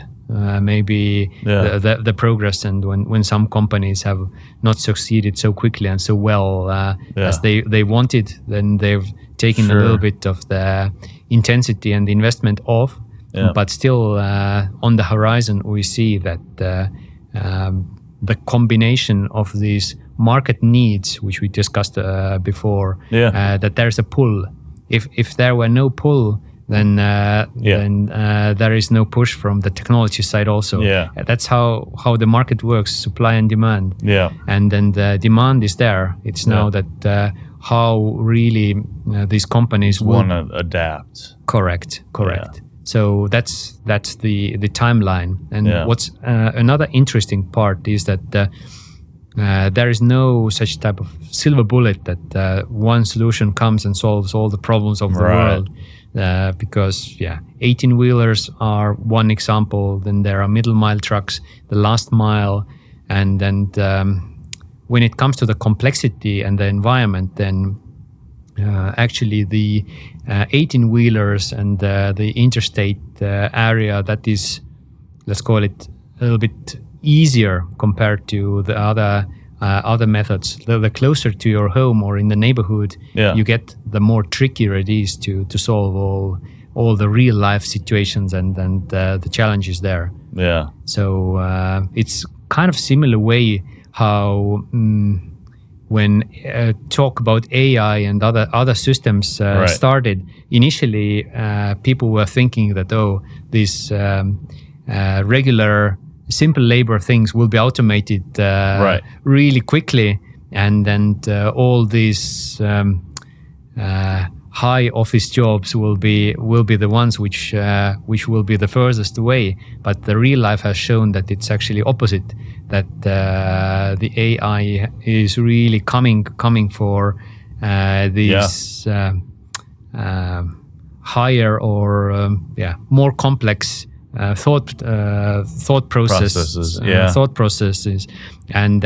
maybe the progress, and when some companies have not succeeded so quickly and so well as they wanted, then they've taken a little bit of the intensity and the investment off. But still on the horizon we see that the combination of these market needs, which we discussed before, that there's a pull. If there were no pull, then there is no push from the technology side also. That's how the market works, supply and demand. And then the demand is there. It's now that how really these companies want to adapt. Correct. So that's the timeline. And what's another interesting part is that there is no such type of silver bullet that one solution comes and solves all the problems of the world. Because 18-wheelers are one example. Then there are middle mile trucks, the last mile, and then when it comes to the complexity and the environment, then actually the 18-wheelers and the interstate area, that is, let's call it a little bit easier compared to the other methods. The closer to your home or in the neighborhood you get, the more trickier it is to solve all the real life situations and the challenges there. So it's kind of similar way how when talk about AI and other systems started, initially people were thinking that these regular simple labor things will be automated really quickly, and then all these high office jobs will be the ones which will be the furthest away. But the real life has shown that it's actually opposite. That the AI is really coming for these higher or more complex thought processes, and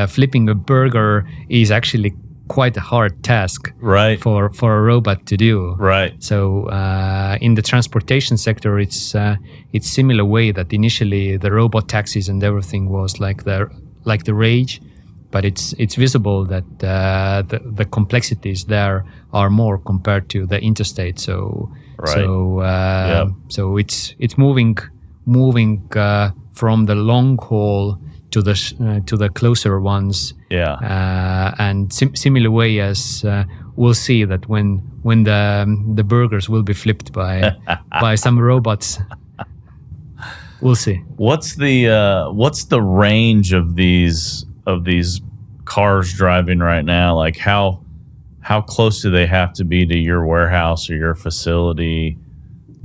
flipping a burger is actually quite a hard task, right, for a robot to do. Right. So in the transportation sector, it's similar way that initially the robot taxis and everything was like the rage, but it's visible that the complexities there are more compared to the interstate. So so it's moving from the long haul to the closer ones. And similar way as we'll see that when the burgers will be flipped by some robots. We'll see. What's the range of these cars driving right now? Like how close do they have to be to your warehouse or your facility,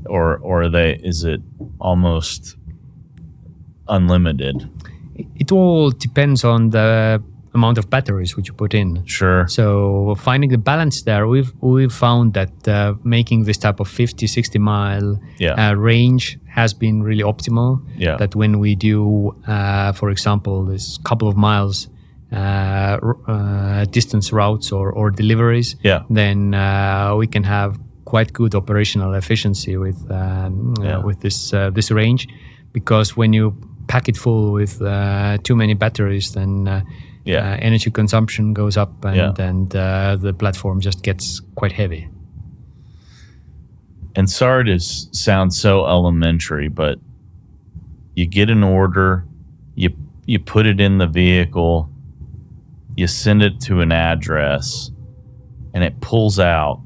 or is it almost unlimited? It all depends on the amount of batteries which you put in. Sure. So finding the balance there, we've found that making this type of 50-60 mile range has been really optimal. Yeah. That when we do, for example, this couple of miles distance routes or deliveries, then we can have quite good operational efficiency with this range, because when you pack it full with too many batteries, then energy consumption goes up, and the platform just gets quite heavy. And sorry to sound so elementary, but you get an order, you put it in the vehicle, you send it to an address, and it pulls out.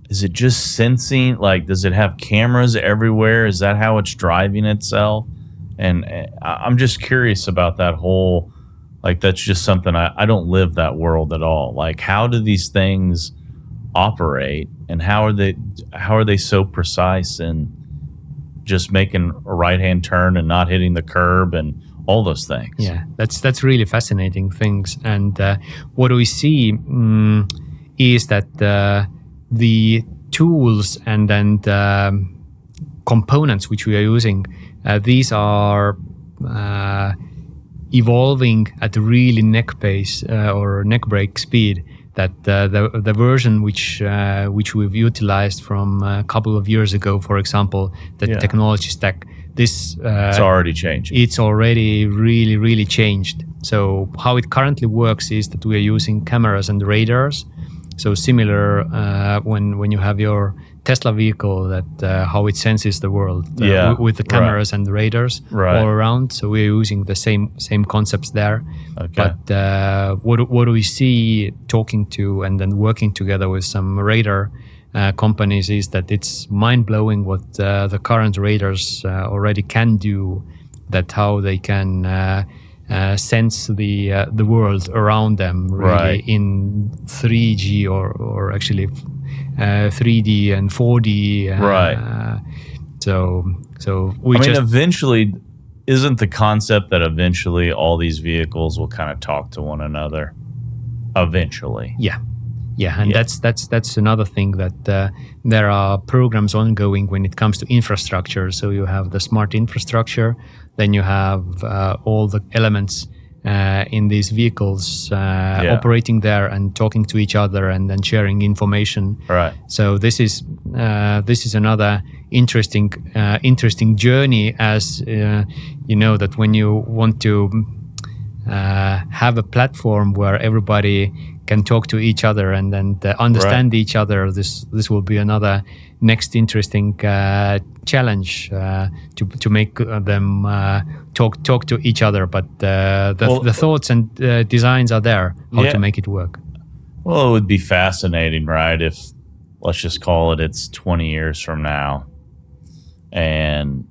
Is it just sensing? Like, does it have cameras everywhere? Is that how it's driving itself? And I'm just curious about that whole, like, that's just something I don't live that world at all. Like, how do these things operate, and how are they so precise in just making a right-hand turn and not hitting the curb and all those things? Yeah, that's really fascinating things. And what we see is that the tools and components which we are using, these are evolving at a really neck pace or neck break speed. That the version which we've utilized from a couple of years ago, for example, the technology stack, this it's already changed. It's already really changed. So how it currently works is that we are using cameras and radars. So similar when you have your Tesla vehicle, that how it senses the world with the cameras and the radars all around. So we're using the same concepts there. Okay. But what do we see talking to and then working together with some radar companies is that it's mind-blowing what the current radars already can do, that how they can sense the world around them really in 3G or actually 3D and 4D. So we eventually, isn't the concept that eventually all these vehicles will kind of talk to one another? Eventually. And that's another thing, that there are programs ongoing when it comes to infrastructure. So you have the smart infrastructure, then you have all the elements in these vehicles operating there and talking to each other and then sharing information. Right. So this is another interesting journey, as you know, that when you want to have a platform where everybody can talk to each other and then understand each other, this will be another next interesting challenge to make them talk to each other. But the thoughts and designs are there, how to make it work. Well, it would be fascinating, right? If, let's just call it's 20 years from now and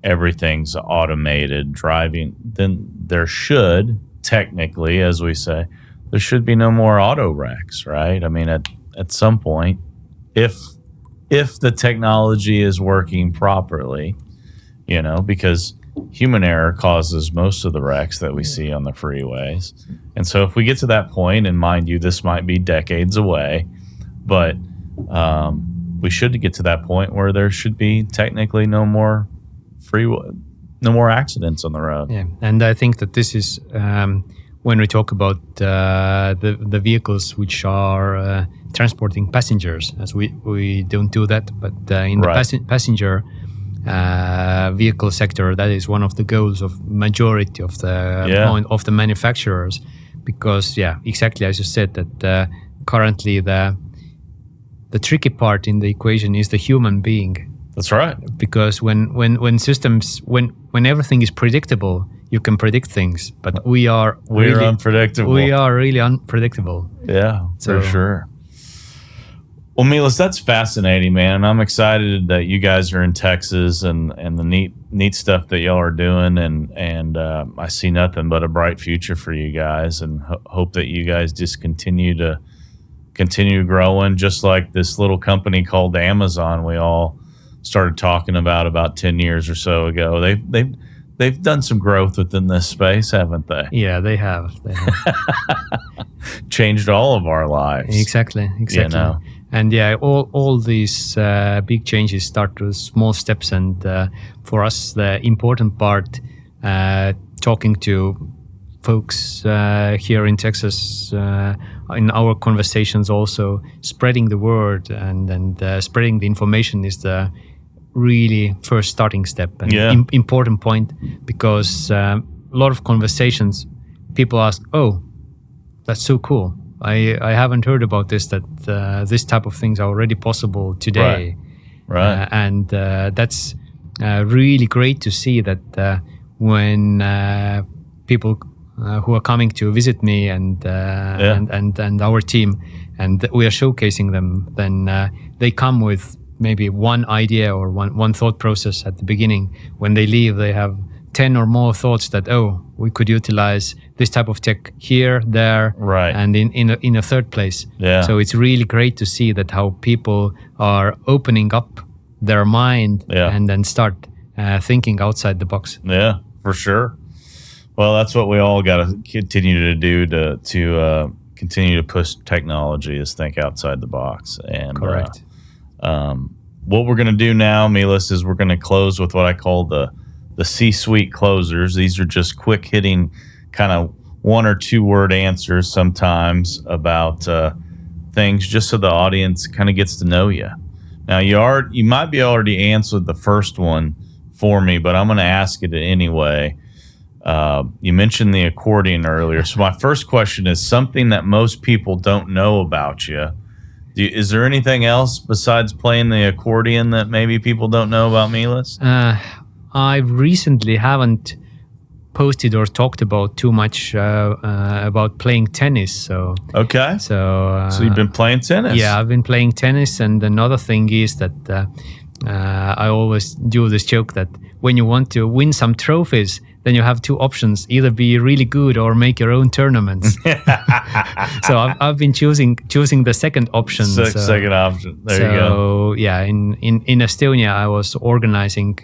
everything's automated driving, then there should, technically, as we say, there should be no more auto wrecks, right? I mean, at some point, if the technology is working properly, because human error causes most of the wrecks that we see on the freeways. And so if we get to that point, and mind you, this might be decades away, but we should get to that point where there should be technically no more accidents on the road. Yeah, and I think that this is when we talk about the vehicles which are transporting passengers, as we don't do that, but in the passenger vehicle sector, that is one of the goals of majority of the manufacturers, because exactly as you said, that currently the tricky part in the equation is the human being. That's right. Because when systems, when everything is predictable, you can predict things, but we're unpredictable. We are really unpredictable. Yeah, for sure. Well, Meelis, that's fascinating, man. I'm excited that you guys are in Texas and the neat stuff that y'all are doing, and I see nothing but a bright future for you guys, and hope that you guys just continue growing, just like this little company called Amazon we all started talking about 10 years or so ago. They've done some growth within this space, haven't they? Yeah, they have. Changed all of our lives. Exactly. And all these big changes start with small steps. And for us, the important part, talking to folks here in Texas, in our conversations also, spreading the word and spreading the information is the really first starting step and important point, because a lot of conversations, people ask, "Oh, that's so cool. I haven't heard about this, that this type of things are already possible today." Right. And that's really great to see that when people who are coming to visit me and our team, and we are showcasing them, then they come with maybe one idea or one thought process at the beginning. When they leave, they have 10 or more thoughts that, we could utilize this type of tech here, there, and in a third place. Yeah. So it's really great to see that how people are opening up their mind and then start thinking outside the box. Yeah, for sure. Well, that's what we all got to continue to do to continue to push technology, is think outside the box. And correct. What we're going to do now, Meelis, is we're going to close with what I call the C-suite closers. These are just quick hitting, kind of 1 or 2 word answers sometimes about things, just so the audience kind of gets to know you. Now, you might be already answered the first one for me, but I'm going to ask it anyway. You mentioned the accordion earlier. So my first question is something that most people don't know about you. Is there anything else besides playing the accordion that maybe people don't know about Meelis? I recently haven't posted or talked about too much about playing tennis. So you've been playing tennis? Yeah, I've been playing tennis. And another thing is that I always do this joke that when you want to win some trophies, then you have 2 options: either be really good or make your own tournaments. So I've been choosing the second option. Second option. There you go. So yeah, in Estonia, I was organizing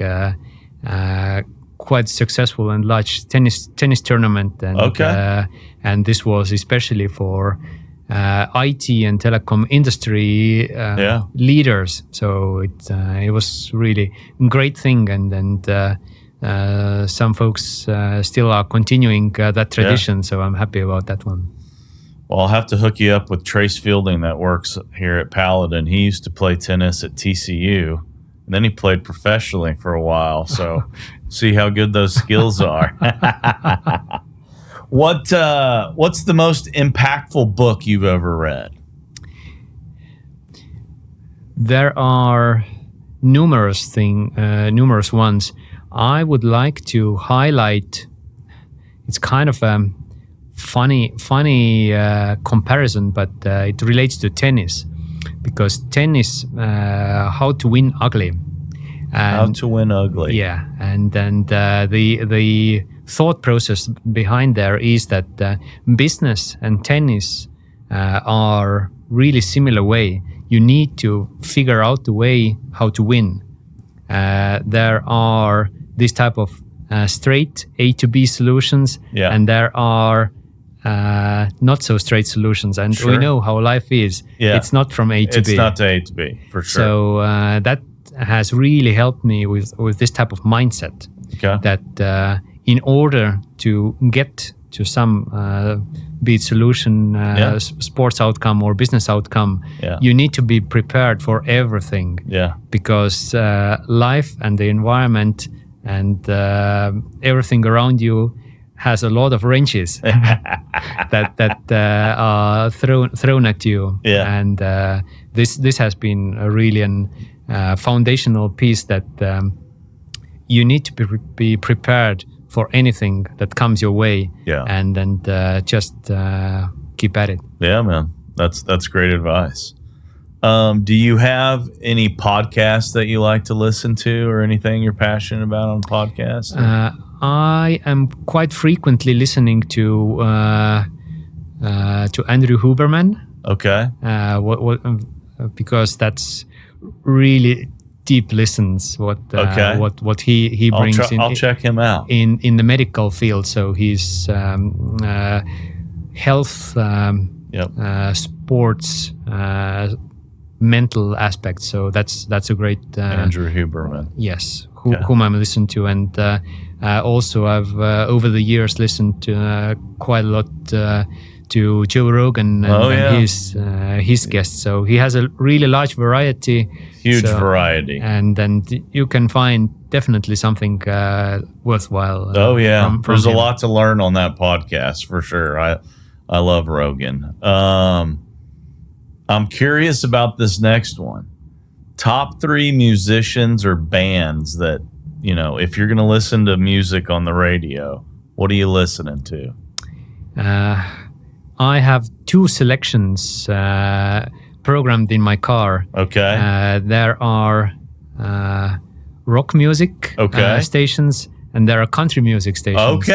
quite successful and large tennis tournament. And, and this was especially for IT and telecom industry leaders. So it was really a great thing, and some folks still are continuing that tradition. So I'm happy about that one. Well, I'll have to hook you up with Trace Fielding that works here at Paladin. He used to play tennis at TCU, and then he played professionally for a while. So see how good those skills are. What's the most impactful book you've ever read? There are numerous ones. I would like to highlight. It's kind of a funny comparison, but it relates to tennis, because tennis, How to Win Ugly. How to Win Ugly. Yeah, and the thought process behind there is that business and tennis are really similar way. You need to figure out the way how to win. There are this type of straight A to B solutions, and there are not so straight solutions. And we know how life is. It's not from A to B. It's not to A to B, for sure. So that has really helped me with this type of mindset. That in order to get to some be it solution, sports outcome or business outcome, you need to be prepared for everything. Because life and the environment and everything around you has a lot of wrenches that are thrown at you. And this has been a really foundational piece that you need to be prepared for anything that comes your way, and just keep at it. Yeah, man, that's great advice. Do you have any podcasts that you like to listen to, or anything you're passionate about on podcasts? I am quite frequently listening to Andrew Huberman. Because that's really deep listons what he brings in. I'll check him out in the medical field. So he's health, sports, mental aspects. So that's a great Andrew Huberman. Yes, whom I'm listening to, and also I've over the years listened to quite a lot to Joe Rogan and his guests. So he has a really large variety. Huge variety. And then you can find definitely something worthwhile. From there's him. A lot to learn on that podcast, for sure. I love Rogan. I'm curious about this next one. Top 3 musicians or bands that, if you're going to listen to music on the radio, what are you listening to? I have 2 selections programmed in my car. There are rock music stations, and there are country music stations.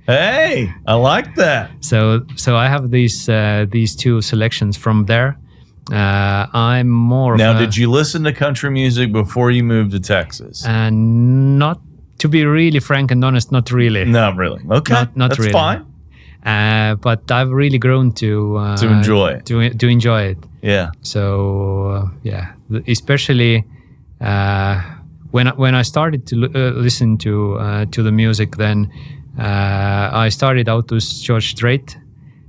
Hey, I like that. So I have these 2 selections from there. I'm more now. Did you listen to country music before you moved to Texas? Not, to be really frank and honest, not really. Not really. Okay, not that's really. Fine. But I've really grown to enjoy it. To enjoy it. Yeah. So especially when I started to listen to the music, then I started out with George Strait,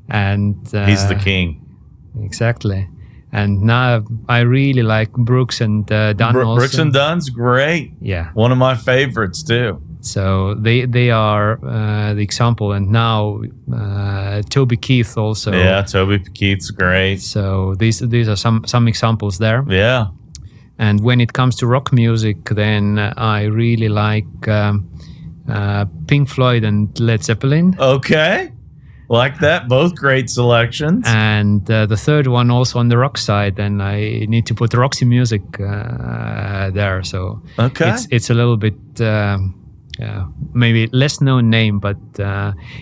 and he's the king. Exactly. And now I really like Brooks and Dunn. Brooks and Dunn's great. Yeah. One of my favorites too. So they are the example, and now Toby Keith also. Yeah, Toby Keith's great. So these are some examples there. Yeah. And when it comes to rock music, then I really like Pink Floyd and Led Zeppelin. Okay, like that. Both great selections. And the third one also on the rock side, and I need to put Roxy Music there. So it's a little bit. Maybe less known name, but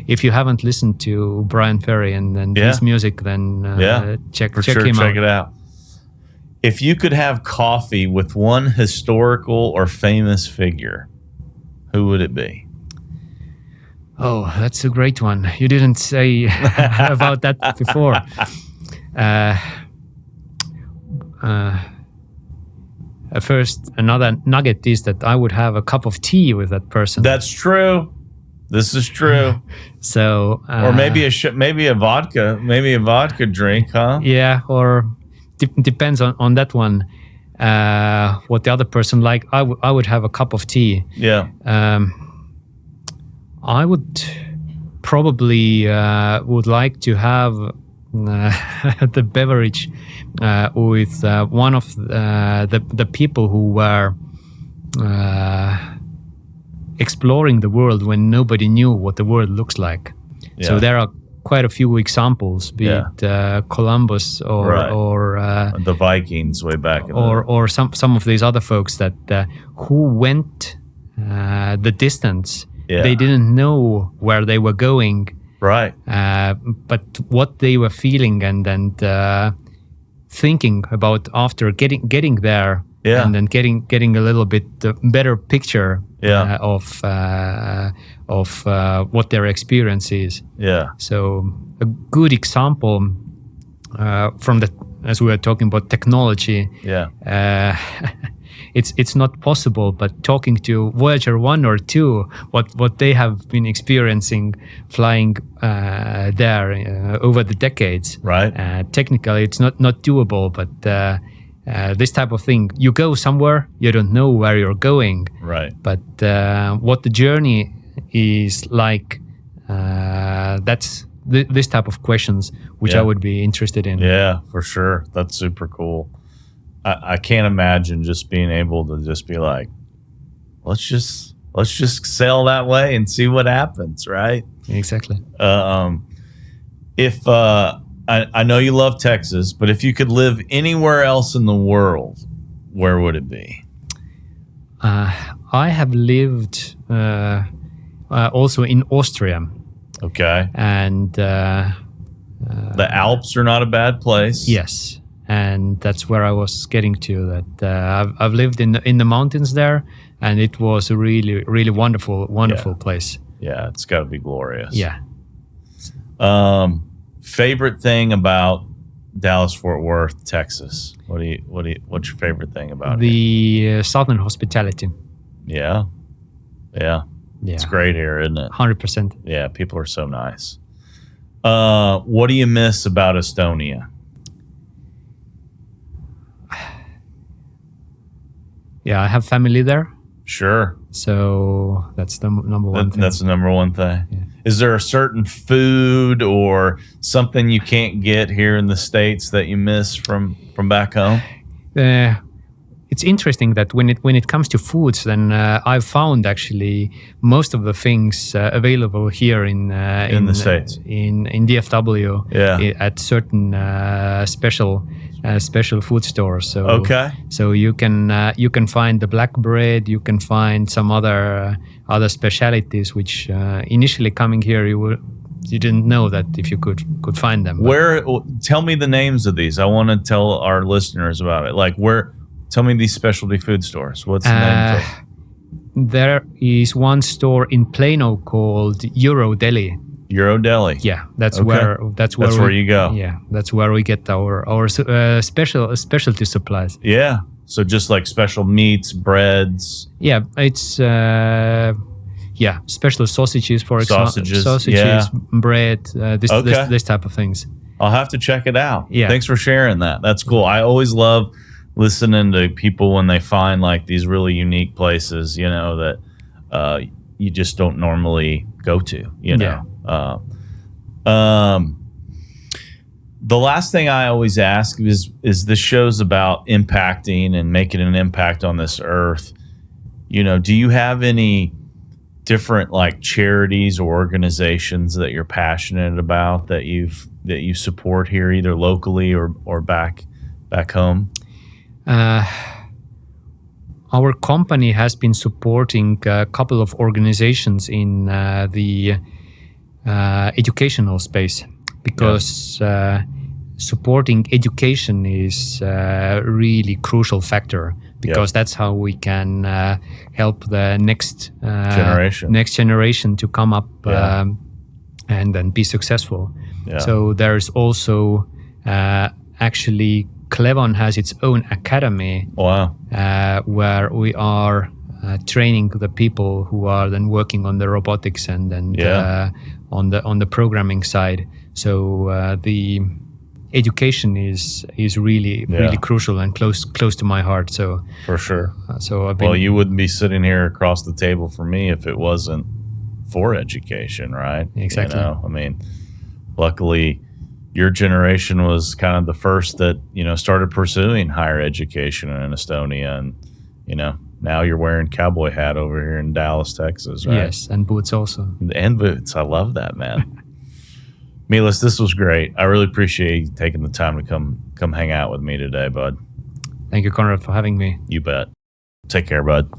if you haven't listened to Brian Ferry and his music, then check him out. Check it out. If you could have coffee with one historical or famous figure, who would it be? Oh, that's a great one. You didn't say about that before. First, another nugget is that I would have a cup of tea with that person. That's true. This is true. So, or maybe a vodka drink, huh? Yeah, or depends on that one. What the other person like. I would have a cup of tea. Yeah. I would probably would like to have the beverage with one of the people who were exploring the world when nobody knew what the world looks like. Yeah. So there are quite a few examples, be it Columbus or the Vikings way back, or some of these other folks that who went the distance. Yeah. They didn't know where they were going, Right. But what they were feeling and thinking about after getting there, Yeah. and then getting a little bit better picture Yeah. of what their experience is. Yeah. So a good example from the, as we were talking about technology, Yeah. it's not possible, but talking to Voyager 1 or 2, what they have been experiencing flying there over the decades. Right. Technically, it's not doable, but this type of thing, you go somewhere, you don't know where you're going. Right. But what the journey is like, that's this type of questions which I would be interested in. Yeah, for sure. That's super cool. I can't imagine just being able to just be like, let's just sail that way and see what happens, right? Exactly. If I know you love Texas, but if you could live anywhere else in the world, where would it be? I have lived also in Austria. Okay. And the Alps are not a bad place. Yes. And that's where I was getting to. That I've lived in the mountains there, and it was a really, really wonderful place. Yeah, it's got to be glorious. Yeah. Favorite thing about Dallas-Fort Worth, Texas? What's your favorite thing about the southern hospitality? Yeah. It's great here, isn't it? 100%. Yeah, people are so nice. What do you miss about Estonia? Yeah, I have family there. Sure. So that's the number one thing. That's the number one thing. Yeah. Is there a certain food or something you can't get here in the States that you miss from back home? It's interesting that when it comes to foods, then I've found actually most of the things available here in the States, in DFW, at certain special food stores. So okay, so you can find the black bread, you can find some other specialities which initially coming here you didn't know that if you could find them. Tell me the names of these. I want to tell our listeners about it. Like tell me these specialty food stores. What's the name of it? There is one store in Plano called Euro Deli. Euro Deli. Yeah, that's okay. where you go. Yeah, that's where we get our specialty supplies. Yeah, so just like special meats, breads. Yeah, it's special sausages, for example. Yeah. Bread, this type of things. I'll have to check it out. Yeah. Thanks for sharing that. That's cool. I always love listening to people when they find like these really unique places, that you just don't normally go to, Yeah. The last thing I always ask is this show's about impacting and making an impact on this earth. Do you have any different like charities or organizations that you're passionate about that you support here, either locally or back home? Our company has been supporting a couple of organizations in the educational space because supporting education is a really crucial factor, because that's how we can help the next generation to come up and then be successful. Yeah. So there's also actually Clevon has its own academy. Wow. Where we are training the people who are then working on the robotics and on the programming side. So the education is really crucial and close to my heart. So for sure. So you wouldn't be sitting here across the table from me if it wasn't for education, right? Exactly. I mean, luckily your generation was kind of the first that started pursuing higher education in Estonia, and now you're wearing cowboy hat over here in Dallas, Texas, right? Yes, and boots also. And boots. I love that, man. Meelis, this was great. I really appreciate you taking the time to come hang out with me today, bud. Thank you, Conrad, for having me. You bet. Take care, bud.